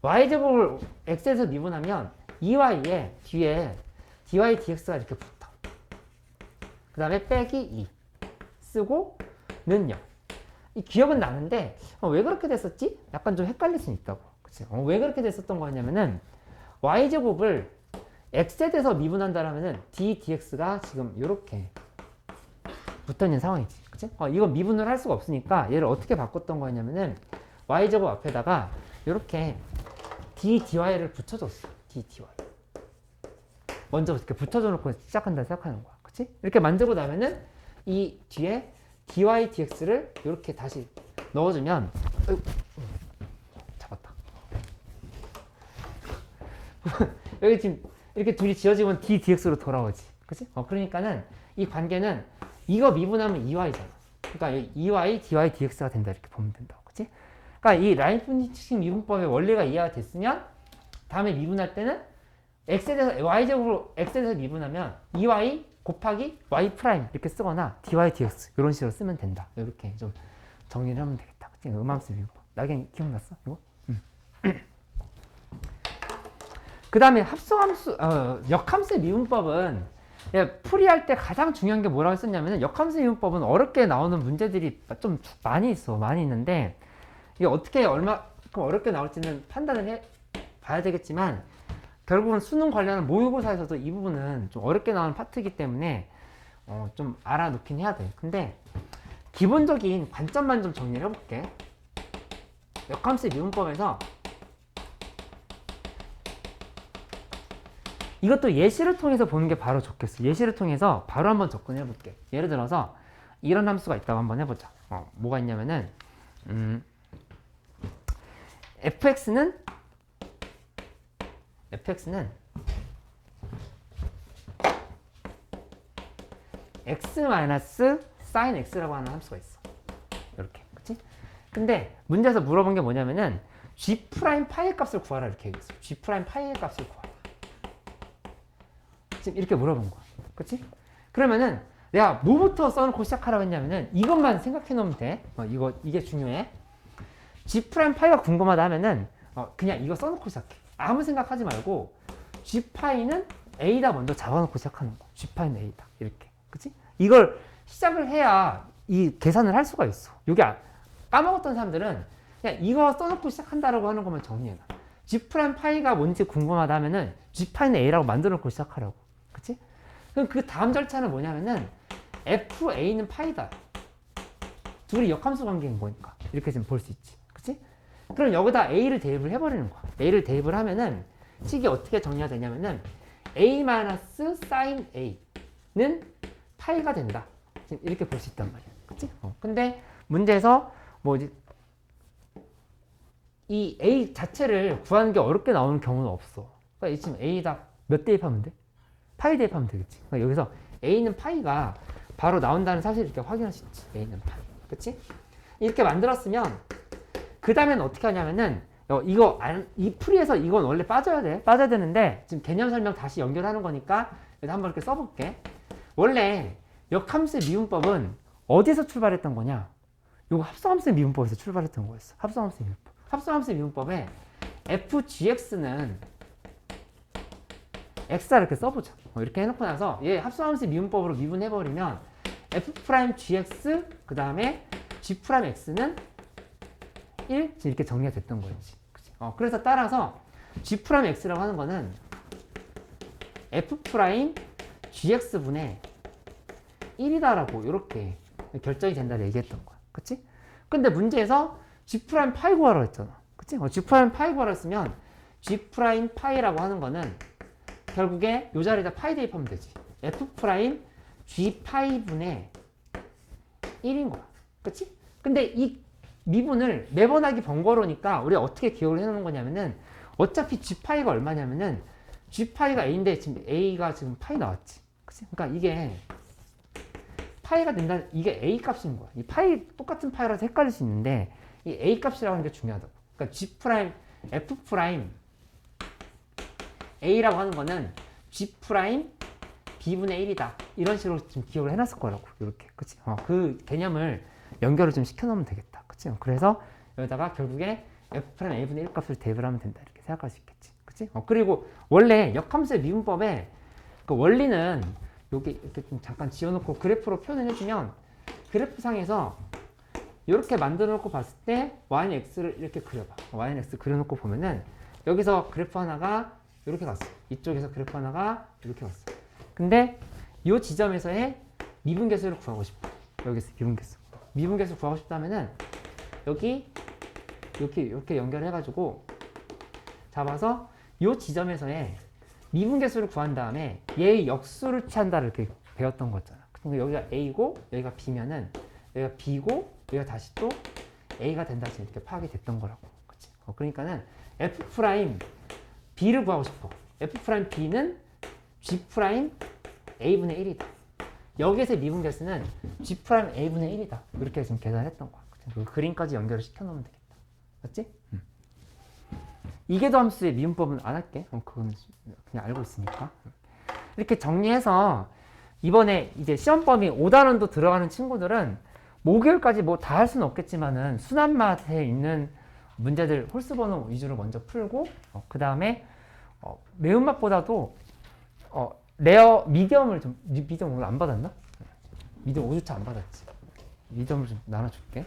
Speaker 1: y제곱을 x에서 미분하면 2y에 뒤에 dy dx가 이렇게 붙어. 그 다음에 빼기 2 쓰고 는 0. 이 기억은 나는데 왜 그렇게 됐었지? 약간 좀 헷갈릴 수 있다고. 그치? 왜 그렇게 됐었던 거였냐면은 y제곱을 x에 대해서 미분한다라면은 d dx가 지금 이렇게 붙어있는 상황이지. 그치? 이거 미분을 할 수가 없으니까 얘를 어떻게 바꿨던 거였냐면은 y제곱 앞에다가 이렇게 d dy를 붙여줬어. d dy. 먼저 이렇게 붙여줘 놓고 시작한다 생각하는 거야. 그치? 이렇게 만들고 나면은 이 뒤에 dy dx를 이렇게 다시 넣어주면 잡았다. 여기 지금 이렇게 둘이 지어지면 d dx로 돌아오지. 그치? 그러니까는 이 관계는 이거 미분하면 2y잖아. 그러니까 2y dy dx가 된다 이렇게 보면 된다고. 그치? 그러니까 이 라이프니츠 미분법의 원리가 이해가 됐으면 다음에 미분할 때는 x에 대해서 y제곱으로 x에 대해서 미분하면 2y 곱하기 y 프라임 이렇게 쓰거나 dy dx 이런 식으로 쓰면 된다. 이렇게 좀 정리를 하면 되겠다. 그치? 음함수 미분법. 나경이 기억났어? 이거? 그 다음에 합성함수, 역함수의 미분법은 풀이할 때 가장 중요한 게 뭐라고 했었냐면 역함수 미분법은 어렵게 나오는 문제들이 좀 많이 있어. 많이 있는데 이게 어떻게 얼마큼 어렵게 나올지는 판단을 해 봐야 되겠지만 결국은 수능 관련한 모의고사에서도 이 부분은 좀 어렵게 나오는 파트이기 때문에 좀 알아놓긴 해야 돼. 근데 기본적인 관점만 좀 정리를 해볼게. 역함수의 미분법에서 이것도 예시를 통해서 보는 게 바로 좋겠어. 예시를 통해서 바로 한번 접근해 볼게. 예를 들어서 이런 함수가 있다고 한번 해보자. 뭐가 있냐면은 fx는 x 마이너스 sin x라고 하는 함수가 있어. 이렇게, 그치? 근데 문제에서 물어본 게 뭐냐면은 g 프라임 파이의 값을 구하라 이렇게 얘기했어. g 프라임 파이의 값을 구하라. 지금 이렇게 물어본 거야. 그치? 그러면은 내가 뭐부터 써놓고 시작하라고 했냐면은 이것만 생각해 놓으면 돼. 이게 중요해. g 프라임 파이가 궁금하다 하면은 그냥 이거 써놓고 시작해. 아무 생각하지 말고 g 파이는 a다 먼저 잡아놓고 시작하는 거야. g 파이는 a다. 이렇게. 그치? 이걸 시작을 해야 이 계산을 할 수가 있어. 여기 까먹었던 사람들은 그냥 이거 써놓고 시작한다라고 하는 것만 정리해놔. g 프라임 파이가 뭔지 궁금하다 하면은 g 파이는 a라고 만들어 놓고 시작하라고. 그치? 그럼 그 다음 절차는 뭐냐면은 fa는 파이다. 둘이 역함수 관계인 거니까. 이렇게 지금 볼 수 있지. 그치? 그럼 여기다 a를 대입을 해버리는 거야. a를 대입을 하면은 식이 어떻게 정리가 되냐면은 a-sin a는 파이가 된다. 지금 이렇게 볼 수 있단 말이야. 그치? 근데 문제에서 뭐지? 이 A 자체를 구하는 게 어렵게 나오는 경우는 없어. 그러니까 지금 A다 몇 대입하면 돼? 파이 대입하면 되겠지. 그러니까 여기서 A는 파이가 바로 나온다는 사실을 이렇게 확인할 수 있지. A는 파이. 그치? 이렇게 만들었으면 그 다음엔 어떻게 하냐면은 이 풀이에서 이건 원래 빠져야 돼. 빠져야 되는데 지금 개념 설명 다시 연결하는 거니까 한번 이렇게 써볼게. 원래 역함수의 미분법은 어디서 출발했던 거냐? 요거 합성함수의 미분법에서 출발했던 거였어. 합성함수의 미분법. 합성함수의 미분법에 fgx는 x를 이렇게 써보자. 이렇게 해놓고 나서 얘 합성함수의 미분법으로 미분해버리면 f'gx 그 다음에 g'x는 1 이렇게 정리가 됐던 거였지. 그치? 그래서 따라서 g'x라고 하는 거는 f'gx분의 1이다라고 이렇게 결정이 된다고 얘기했던 거야. 그치? 근데 문제에서 g'파이 구하라고 했잖아. 그치? g'파이 구하라고 했으면 g'파이라고 하는 거는 결국에 이 자리에다 파이 대입하면 되지. f'g파이분의 1인 거야. 그치? 근데 이 미분을 매번 하기 번거로우니까 우리가 어떻게 기억을 해놓는 거냐면은 어차피 g파이가 얼마냐면은 g파이가 a인데 지금 a가 지금 파이 나왔지. 그치? 그러니까 이게 파이가 된다, 이게 a 값인 거야. 이 파이, 똑같은 파이라서 헷갈릴 수 있는데 이 a 값이라고 하는 게 중요하다고. 그러니까 g 프라임, f 프라임 a라고 하는 거는 g 프라임 b분의 1이다. 이런 식으로 좀 기억을 해놨을 거라고. 이렇게. 그치? 그 개념을 연결을 좀 시켜놓으면 되겠다. 그치? 그래서 여기다가 결국에 f 프라임 a분의 1 값을 대입을 하면 된다. 이렇게 생각할 수 있겠지. 그치? 그리고 원래 역함수의 미분법에 그 원리는 여기 이렇게 좀 잠깐 지어놓고 그래프로 표현을 해주면 그래프상에서 이렇게 만들어 놓고 봤을 때 y는 x를 이렇게 그려봐. y는 x 그려놓고 보면은 여기서 그래프 하나가 이렇게 갔어. 이쪽에서 그래프 하나가 이렇게 갔어. 근데 이 지점에서의 미분계수를 구하고 싶어. 여기서 미분계수. 미분계수를 구하고 싶다면은 여기 이렇게 연결해가지고 잡아서 이 지점에서의 미분계수를 구한 다음에 얘의 역수를 취한다를 이렇게 배웠던 거잖아. 근데 여기가 a고 여기가 b면은 여기가 b고 여기가 다시 또 a가 된다 이렇게 파악이 됐던 거라고. 그치? 그러니까는 f 프라임 b를 구하고 싶어. f 프라임 b는 g 프라임 a분의 1이다. 여기에서의 미분계수는 g 프라임 a분의 1이다. 이렇게 지금 계산했던 거야. 그 그림까지 연결을 시켜놓으면 되겠다. 맞지? 이계도 함수의 미분법은 안 할게. 그건 그냥 알고 있으니까. 이렇게 정리해서 이번에 이제 시험 범위 5단원도 들어가는 친구들은 목요일까지 뭐 다 할 수는 없겠지만은 순환맛에 있는 문제들 홀수 번호 위주로 먼저 풀고 그 다음에 매운맛보다도 레어 미디엄을 좀 미디엄 오늘 안 받았나? 미디엄 5주차 안 받았지. 미디엄을 좀 나눠줄게.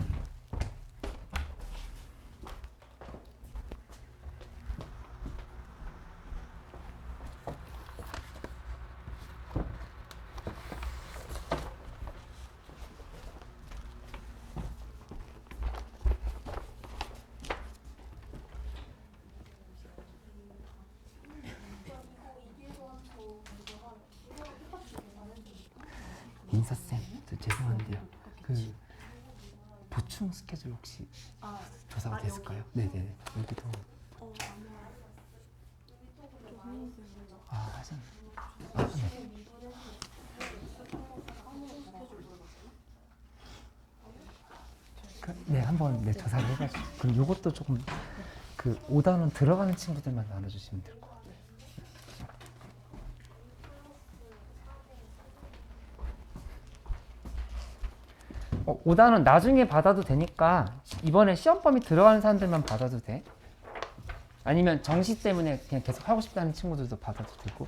Speaker 1: 민서쌤, 저 죄송한데요. 그 보충 스케줄 혹시 조사가 됐을까요? 네네네. 여기도 하셨네. 네. 네, 한번 조사를 해가지고. 그럼 요것도 조금 그 5단원 들어가는 친구들만 나눠주시면 될 것 같아요. 5단원 나중에 받아도 되니까 이번에 시험 범위 들어가는 사람들만 받아도 돼. 아니면 정시 때문에 그냥 계속 하고 싶다는 친구들도 받아도 되고.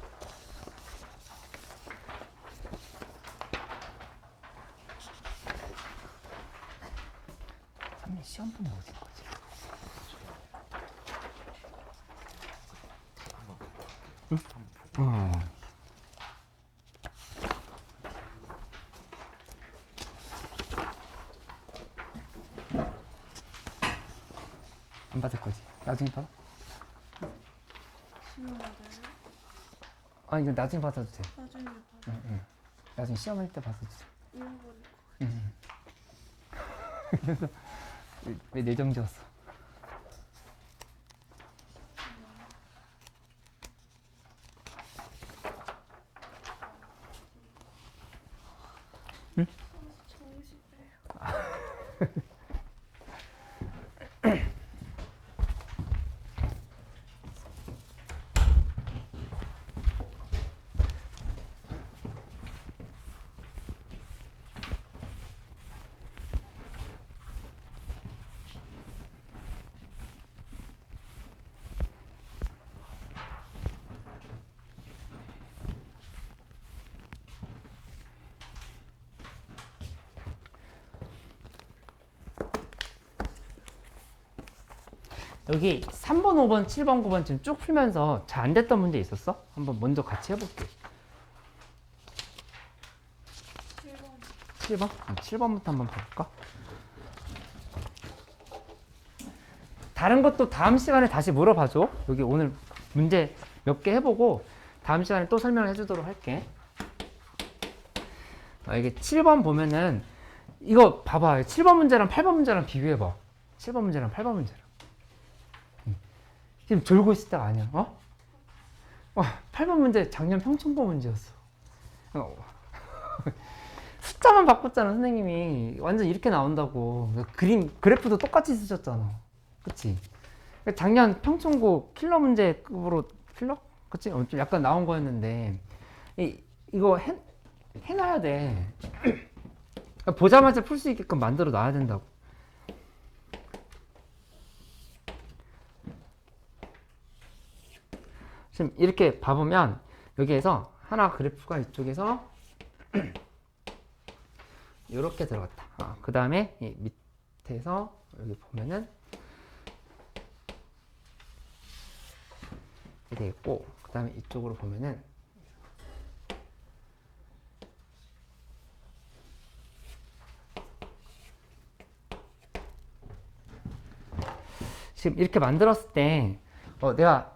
Speaker 1: 시험 범위 어디 거지? 응? 안 받을 거지? 나중에 받아? 이거 나중에 받아도 돼.
Speaker 2: 나중에 봐.
Speaker 1: 응. 나중에 시험할 때 받아도 돼.
Speaker 2: 잃어버릴
Speaker 1: 그래서 왜 내정 지었어?
Speaker 2: 정식이에요.
Speaker 1: 여기 3번, 5번, 7번, 9번 지금 쭉 풀면서 잘 안 됐던 문제 있었어? 한번 먼저 같이 해볼게.
Speaker 2: 1번.
Speaker 1: 7번? 7번부터 한번 볼까? 다른 것도 다음 시간에 다시 물어봐줘. 여기 오늘 문제 몇 개 해보고 다음 시간에 또 설명을 해주도록 할게. 이게 7번 보면은 이거 봐봐. 7번 문제랑 8번 문제랑 비교해봐. 7번 문제랑 8번 문제랑. 지금 졸고 있을 때가 아니야. 8번 문제 작년 평촌고 문제였어. 숫자만 바꿨잖아, 선생님이. 완전 이렇게 나온다고. 그래프도 똑같이 쓰셨잖아. 그치? 작년 평촌고 킬러 문제급으로, 킬러? 그치? 좀 약간 나온 거였는데, 이거 해놔야 돼. 보자마자 풀 수 있게끔 만들어 놔야 된다고. 지금 이렇게 봐보면, 여기에서 하나 그래프가 이쪽에서 이렇게 들어갔다. 그 다음에 이 밑에서 여기 보면은 이렇게 돼 있고, 그 다음에 이쪽으로 보면은 지금 이렇게 만들었을 때 내가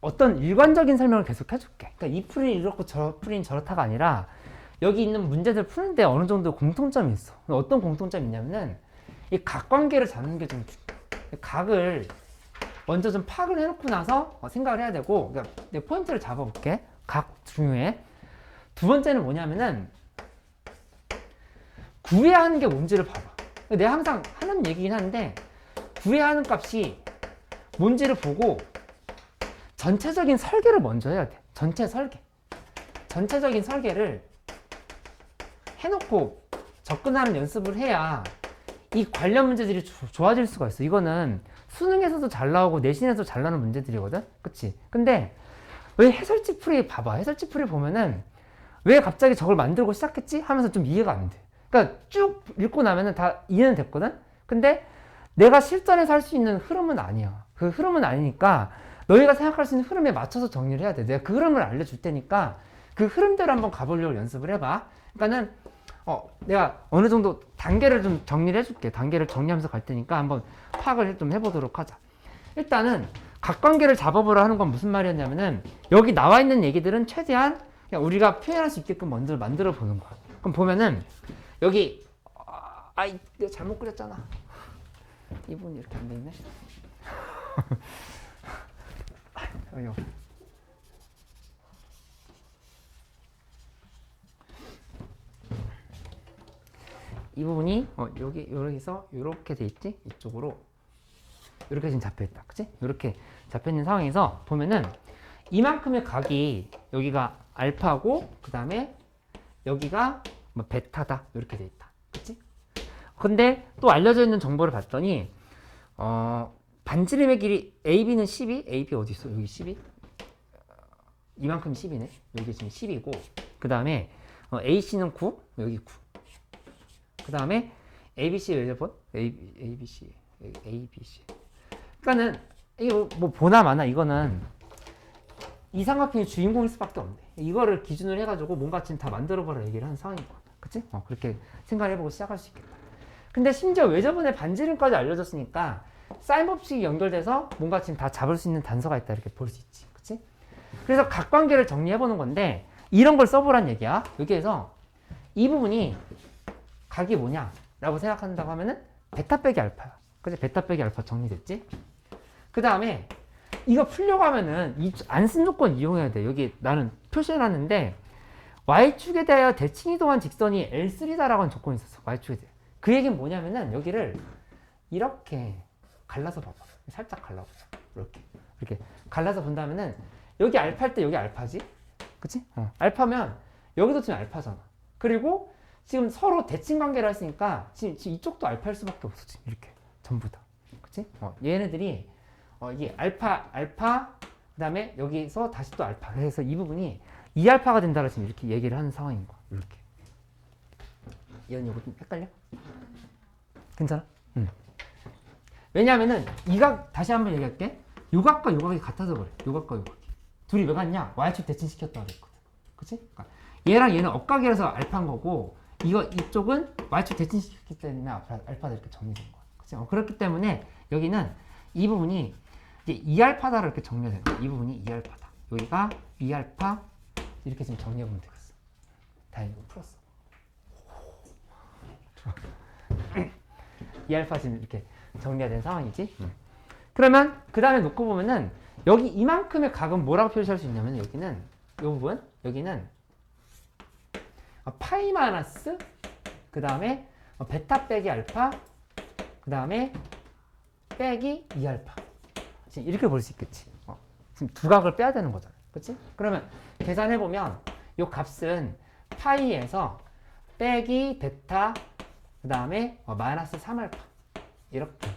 Speaker 1: 어떤 일관적인 설명을 계속 해줄게. 그러니까 이 풀이 이렇고 저 풀이 저렇다가 아니라 여기 있는 문제들 푸는데 어느 정도 공통점이 있어. 어떤 공통점이 있냐면은 이 각관계를 잡는 게 좀 각을 먼저 좀 파악을 해놓고 나서 생각을 해야 되고, 그러니까 내 포인트를 잡아볼게. 각 중요해. 두 번째는 뭐냐면은 구해야 하는 게 뭔지를 봐봐. 내가 항상 하는 얘기긴 한데 구해야 하는 값이 뭔지를 보고 전체적인 설계를 먼저 해야 돼. 전체적인 설계를 해놓고 접근하는 연습을 해야 이 관련 문제들이 좋아질 수가 있어. 이거는 수능에서도 잘 나오고 내신에서도 잘 나오는 문제들이거든. 그치? 근데 왜 해설지 풀이 봐봐. 해설지 풀이 보면은 왜 갑자기 저걸 만들고 시작했지? 하면서 좀 이해가 안 돼. 그러니까 쭉 읽고 나면은 다 이해는 됐거든? 근데 내가 실전에서 할 수 있는 흐름은 아니야. 그 흐름은 아니니까 너희가 생각할 수 있는 흐름에 맞춰서 정리를 해야 돼. 내가 그 흐름을 알려줄 테니까 그 흐름대로 한번 가보려고 연습을 해봐. 그러니까는 내가 어느 정도 단계를 좀 정리를 해줄게. 단계를 정리하면서 갈 테니까 한번 파악을 좀 해보도록 하자. 일단은 각관계를 잡아보라 하는 건 무슨 말이었냐면은 여기 나와 있는 얘기들은 최대한 그냥 우리가 표현할 수 있게끔 먼저 만들어 보는 거야. 그럼 보면은 여기 내가 잘못 그렸잖아. 이 부분이 이렇게 안 돼 있네. 이 부분이 여기서 이렇게 돼 있지? 이쪽으로 이렇게 지금 잡혀 있다. 그치? 이렇게 잡혀 있는 상황에서 보면은 이만큼의 각이 여기가 알파고 그 다음에 여기가 뭐 베타다 이렇게 돼 있다. 그치? 근데 또 알려져 있는 정보를 봤더니 반지름의 길이 AB는 12, AB 어디 있어? 여기 12? 이만큼 10이네. 여기 지금 10이고 그 다음에 AC는 9, 여기 9. 그 다음에 ABC 몇 번? ABC. 그러니까는 이거 뭐 보나 마나 이거는 이삼각형의 주인공일 수밖에 없네. 이거를 기준으로 해가지고 뭔가 지금 다 만들어보라 얘기를 하는 상황인 거야. 그치? 그렇게 생각을 해보고 시작할 수 있겠다. 근데 심지어 외접원의 반지름까지 알려줬으니까 사인 법칙이 연결돼서 뭔가 지금 다 잡을 수 있는 단서가 있다 이렇게 볼 수 있지. 그치? 그래서 각관계를 정리해보는 건데 이런 걸 써보란 얘기야. 여기에서 이 부분이 각이 뭐냐 라고 생각한다고 하면은 베타 빼기 알파야. 그치? 베타 빼기 알파 정리됐지? 그 다음에 이거 풀려고 하면은 안 쓴 조건 이용해야 돼. 여기 나는 표시해놨는데 y축에 대하여 대칭 이동한 직선이 L3다라고 하는 조건이 있었어. y축에 대해. 그 얘기는 뭐냐면은 여기를 이렇게 갈라서 봐봐. 살짝 갈라보자. 이렇게 갈라서 본다면은 여기 알파일 때 여기 알파지? 그치? 알파면 여기도 지금 알파잖아. 그리고 지금 서로 대칭 관계를 했으니까 지금 이쪽도 알파일 수밖에 없어. 지금 이렇게 전부 다. 그치? 얘네들이 이게 알파 그 다음에 여기서 다시 또 알파. 그래서 이 부분이 2알파가 된다고 지금 이렇게 얘기를 하는 상황인 거야. 이렇게. 얘는 요거 좀 헷갈려? 괜찮아? 응. 왜냐하면은 이각 다시 한번 얘기할게. 요각과 요각이 같아서 그래. 요각과 요각이. 둘이 왜 같냐? y축 대칭시켰다고 그랬거든. 그치? 그러니까 얘랑 얘는 억각이라서 알파인 거고 이쪽은 y축 대칭시켰기 때문에 알파가 이렇게 정리된 거야. 그치? 그렇기 때문에 여기는 이 부분이 이제 2알파다로 이렇게 정리되는 거야. 이 부분이 2알파다. 여기가 2알파 이렇게 지금 정리해보면 되겠어. 다행히 이거 풀었어. 2알파 지금 이렇게 정리가 된 상황이지. 그러면 그 다음에 놓고 보면은 여기 이만큼의 각은 뭐라고 표시할 수 있냐면 여기는 이 부분 여기는 파이 마이너스 그 다음에 베타 빼기 알파 그 다음에 빼기 2알파 지금 이렇게 볼 수 있겠지. 지금 두 각을 빼야 되는 거잖아. 그치? 그러면 계산해보면 이 값은 파이에서 빼기 베타 그 다음에 마이너스 3알파 이렇게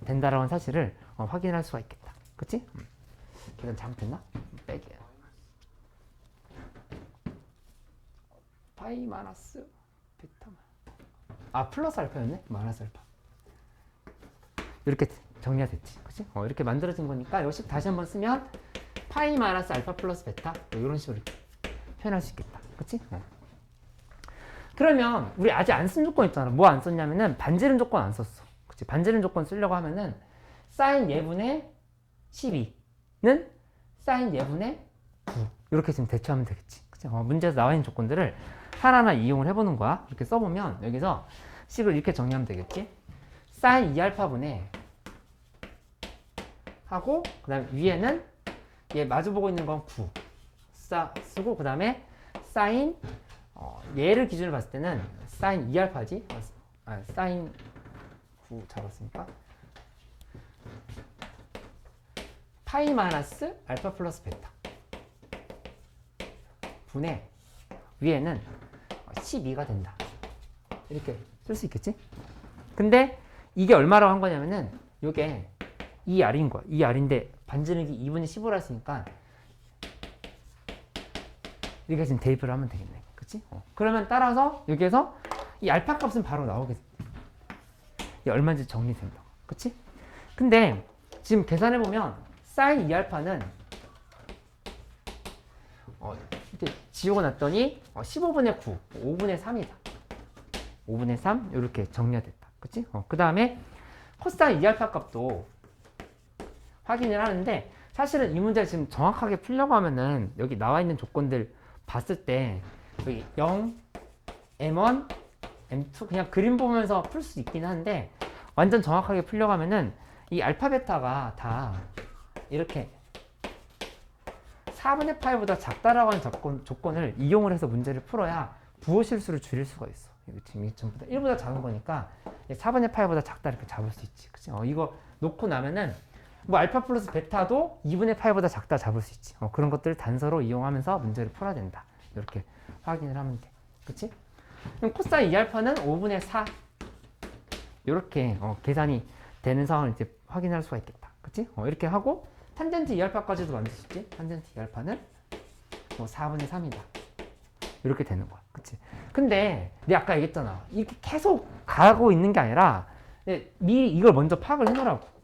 Speaker 1: 된다라는 사실을 확인할 수가 있겠다. 그치? 계산 잘못했나? 빼기 파이 마이너스 베타 플러스 알파였네? 마이너스 알파 이렇게 정리가 됐지. 그치? 이렇게 만들어진 거니까 이식 다시 한번 쓰면 파이 마이너스 알파 플러스 베타 이런 식으로 이렇게 표현할 수 있겠다. 그치? 그러면 우리 아직 안 쓴 조건 있잖아. 뭐 안 썼냐면은 반지름 조건 안 썼어. 그치? 반지름 조건 쓰려고 하면은 사인 예분의 12는 사인 예분의 9 이렇게 지금 대처하면 되겠지. 그치? 문제에서 나와 있는 조건들을 하나하나 이용을 해보는 거야. 이렇게 써보면 여기서 식을 이렇게 정리하면 되겠지. 사인 2알파분의 하고 그 다음에 위에는 얘 마주보고 있는 건 9 쓰고 그 다음에 사인 얘를 기준으로 봤을 때는 사인 2알파지 사인 9 잡았으니까 파이 마이너스 알파 플러스 베타 분의 위에는 12가 된다. 이렇게 쓸 수 있겠지? 근데 이게 얼마라고 한 거냐면은 요게 2R인 거야. 2R인데 반지름이 2분의 15라 했으니까 이렇게 지금 대입을 하면 되겠네. 그치? 그러면 따라서 여기에서 이 알파 값은 바로 나오게 돼. 이게 얼마인지 정리된다. 그치? 근데 지금 계산해보면 사인 2알파는 이렇게 지우고 났더니 15분의 9, 5분의 3이다. 5분의 3 이렇게 정리가 됐다. 그치? 그 다음에 코사인 2알파 값도 확인을 하는데 사실은 이 문제 지금 정확하게 풀려고 하면은 여기 나와 있는 조건들 봤을 때 여기 0, M1, M2 그냥 그림 보면서 풀 수 있긴 한데 완전 정확하게 풀려고 하면은 이 알파 베타가 다 이렇게 4분의 파이보다 작다라고 하는 조건을 이용을 해서 문제를 풀어야 부호 실수를 줄일 수가 있어. 이거 지금 이게 전부 다 1보다 작은 거니까 4분의 파이보다 작다 이렇게 잡을 수 있지. 그치? 이거 놓고 나면은 뭐 알파 플러스 베타도 2분의 파이보다 작다 잡을 수 있지. 그런 것들을 단서로 이용하면서 문제를 풀어야 된다. 이렇게 확인을 하면 돼. 그치? 그럼 코사인 2알파는 5분의 4 이렇게 계산이 되는 상황을 이제 확인할 수가 있겠다. 그치? 이렇게 하고 탄젠트 2알파까지도 만들 수 있지. 탄젠트 2알파는 뭐 4분의 3이다. 이렇게 되는 거야. 그치? 근데 내가 아까 얘기했잖아. 이렇게 계속 가고 있는 게 아니라 미리 이걸 먼저 파악을 해놓으라고.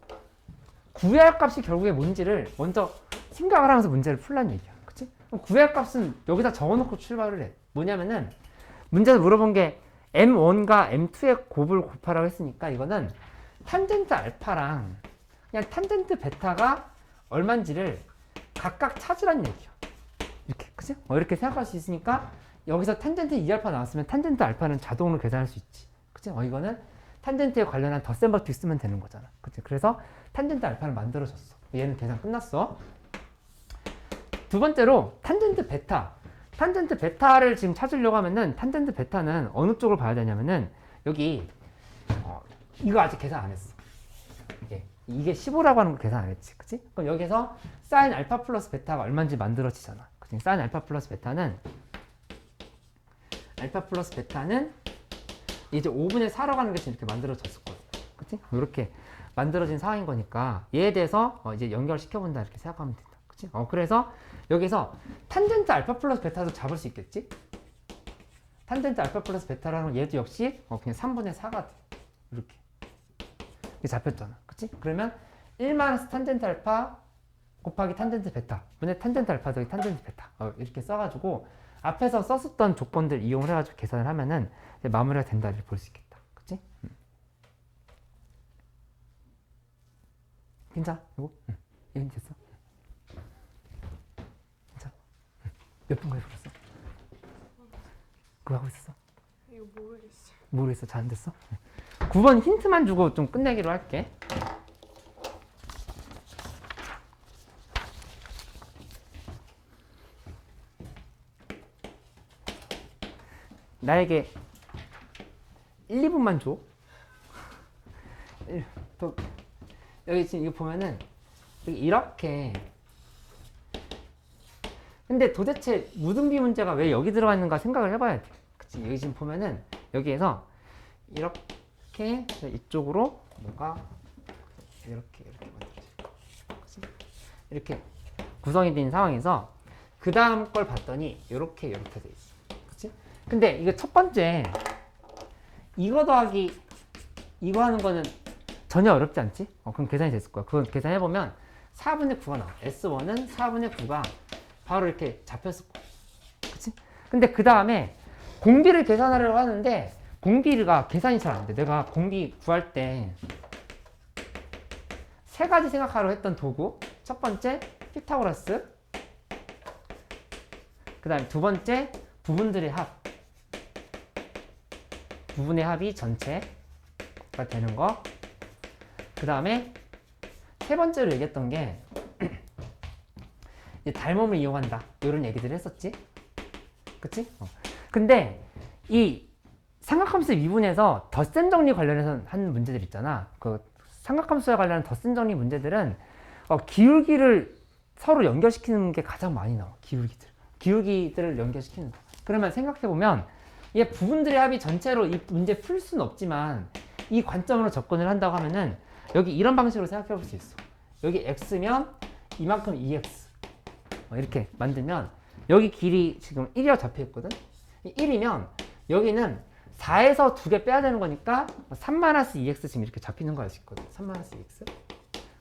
Speaker 1: 구해야 할 값이 결국에 뭔지를 먼저 생각을 하면서 문제를 풀라는 얘기야. 그치? 그럼 구해야 할 값은 여기다 적어놓고 출발을 해. 뭐냐면은 문제에서 물어본 게 M1과 M2의 곱을 곱하라고 했으니까 이거는 탄젠트 알파랑 그냥 탄젠트 베타가 얼마인지를 각각 찾으라는 얘기야. 이렇게, 그치? 이렇게 생각할 수 있으니까 여기서 탄젠트 2알파 나왔으면 탄젠트 알파는 자동으로 계산할 수 있지. 그치? 이거는 탄젠트에 관련한 덧셈 버튼 쓰면 되는 거잖아. 그치? 그래서 탄젠트 알파를 만들어줬어. 얘는 계산 끝났어. 두 번째로 탄젠트 베타. 탄젠트 베타를 지금 찾으려고 하면은 탄젠트 베타는 어느 쪽을 봐야 되냐면은 여기 이거 아직 계산 안 했어. 이게 15라고 하는 거 계산 안 했지, 그치? 그럼 여기서 사인 알파 플러스 베타가 얼마인지 만들어지잖아. 그치? 사인 알파 플러스 베타는 이제 5분의 4라고 하는 게 지금 이렇게 만들어졌을 거야, 그치? 이렇게 만들어진 상황인 거니까 얘에 대해서 이제 연결시켜 본다 이렇게 생각하면 된다, 그치? 그래서 여기서 탄젠트 알파 플러스 베타도 잡을 수 있겠지? 탄젠트 알파 플러스 베타라는 얘도 역시 그냥 3분의 4가 돼. 이렇게 잡혔잖아, 그치? 그러면 1 마이너스 탄젠트 알파 곱하기 탄젠트 베타 분의 탄젠트 알파 더하기 탄젠트 베타 이렇게 써가지고 앞에서 썼었던 조건들 이용을 해가지고 계산을 하면은 이제 마무리가 된다 이렇게 볼 수 있겠다, 그치? 괜찮아? 이거? 이건 됐어? 괜찮아? 몇 분까지 풀었어? 그거 하고 있었어?
Speaker 2: 이거 모르겠어요.
Speaker 1: 모르겠어. 잘 안 됐어? 9번 힌트만 주고 좀 끝내기로 할게. 나에게 1, 2분만 줘. 여기 지금 이거 보면은 이렇게. 근데 도대체 무등비 문제가 왜 여기 들어가 있는가 생각을 해봐야 돼. 그치? 여기 지금 보면은 여기에서 이렇게 이쪽으로 뭔가 이렇게 만들어져. 이렇게 구성이 된 상황에서 그 다음 걸 봤더니 이렇게 돼 있어. 그치? 근데 이거 첫 번째 이거 더하기 이거 하는 거는 전혀 어렵지 않지? 그럼 계산이 됐을 거야. 그건 계산해보면 4분의 9가 나와. S1은 4분의 9가 바로 이렇게 잡혔을 거야. 그치? 근데 그 다음에 공비를 계산하려고 하는데 공비가 계산이 잘 안 돼. 내가 공비 구할 때 세 가지 생각하려고 했던 도구. 첫 번째, 피타고라스. 그 다음에 두 번째, 부분들의 합. 부분의 합이 전체가 되는 거. 그 다음에 세 번째로 얘기했던 게 이제 닮음을 이용한다. 이런 얘기들을 했었지. 그치? 근데 이 삼각함수 미분에서 덧셈 정리 관련해서 한 문제들 있잖아. 그 삼각함수와 관련한 덧셈 정리 문제들은 기울기를 서로 연결시키는 게 가장 많이 나와. 기울기들을 연결시키는 거. 그러면 생각해보면 얘 부분들의 합이 전체로 이 문제 풀 수는 없지만 이 관점으로 접근을 한다고 하면은 여기 이런 방식으로 생각해 볼 수 있어. 여기 x면 이만큼 2x 이렇게 만들면 여기 길이 지금 1이라고 잡혀 있거든. 1이면 여기는 4에서 2개 빼야 되는 거니까 3-2x 지금 이렇게 잡히는 거 알 수 있거든. 3-2x.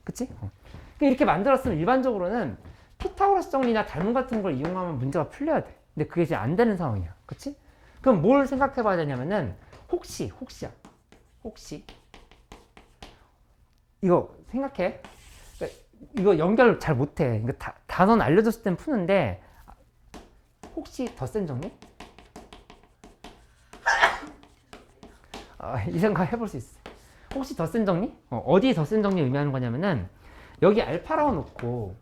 Speaker 1: 그치? 이렇게 만들었으면 일반적으로는 피타고라스 정리나 닮음 같은 걸 이용하면 문제가 풀려야 돼. 근데 그게 이제 안 되는 상황이야. 그치? 그럼 뭘 생각해 봐야 되냐면은 혹시 이거 생각해. 이거 연결 잘 못해. 이거 단어는 알려줬을 땐 푸는데 혹시 덧셈 정리? 이 생각 해볼 수 있어. 혹시 덧셈 정리? 어디 덧셈 정리 의미하는 거냐면은 여기 알파라고 놓고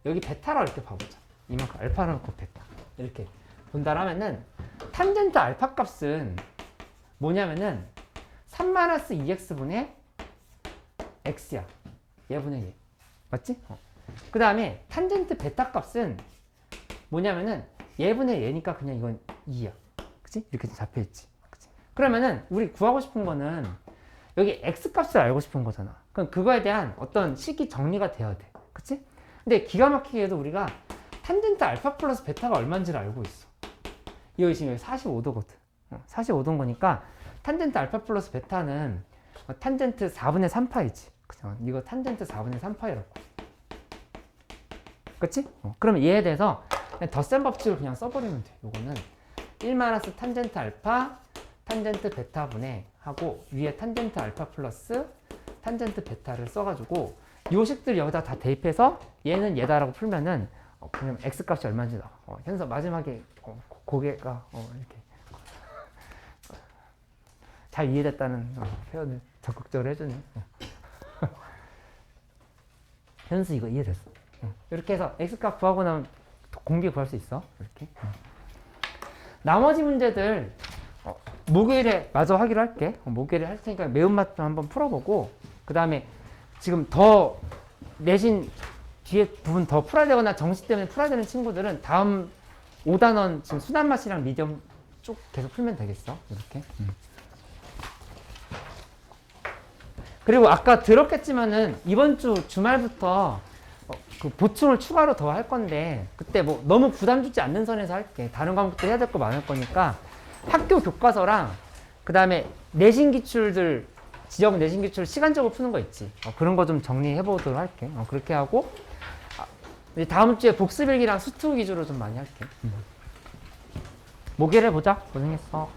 Speaker 1: 여기 베타라고 이렇게 봐보자. 이만큼 알파라고 놓고 베타 이렇게 본다 하면은 탄젠트 알파 값은 뭐냐면은 3-2x분의 x야. 얘분의 얘. 맞지? 그 다음에 탄젠트 베타 값은 뭐냐면은 얘분의 얘니까 그냥 이건 2야. 그치? 이렇게 잡혀있지. 그치? 그러면은 우리 구하고 싶은 거는 여기 x 값을 알고 싶은 거잖아. 그럼 그거에 대한 어떤 식이 정리가 돼야 돼. 그치? 근데 기가 막히게도 우리가 탄젠트 알파 플러스 베타가 얼마인지를 알고 있어. 이거 지금 여기 45도거든. 45도인 거니까 탄젠트 알파 플러스 베타는 탄젠트 4분의 3파이지. 그죠? 이거 탄젠트 4분의 3파이라고. 그치? 그러면 얘에 대해서 덧셈 법칙을 그냥 써버리면 돼. 요거는 1 마이너스 탄젠트 알파 탄젠트 베타분의 하고 위에 탄젠트 알파 플러스 탄젠트 베타를 써가지고 요식들 여기다 다 대입해서 얘는 얘다라고 풀면은 그냥 x 값이 얼마인지 나와. 현서 마지막에 고개가 이렇게 잘 이해됐다는 표현을 적극적으로 해주네. 현수 이거 이해됐어. 이렇게 해서 x 값 구하고 나면 공비 구할 수 있어. 이렇게. 나머지 문제들 목요일에 마저 하기로 할게. 목요일에 할 테니까 매운맛 좀 한번 풀어보고 그 다음에 지금 더 내신 뒤에 부분 더 풀어야 되거나 정시 때문에 풀어야 되는 친구들은 다음 5단원 지금 순한 맛이랑 미디엄 쭉 계속 풀면 되겠어. 이렇게. 그리고 아까 들었겠지만은 이번 주 주말부터 그 보충을 추가로 더 할 건데 그때 뭐 너무 부담 주지 않는 선에서 할게. 다른 과목도 해야 될 거 많을 거니까 학교 교과서랑 그 다음에 내신 기출들 지역 내신 기출 시간적으로 푸는 거 있지. 그런 거 좀 정리해 보도록 할게. 그렇게 하고 이제 다음 주에 복습일기랑 수투 위주로 좀 많이 할게. 목요일에 보자. 고생했어.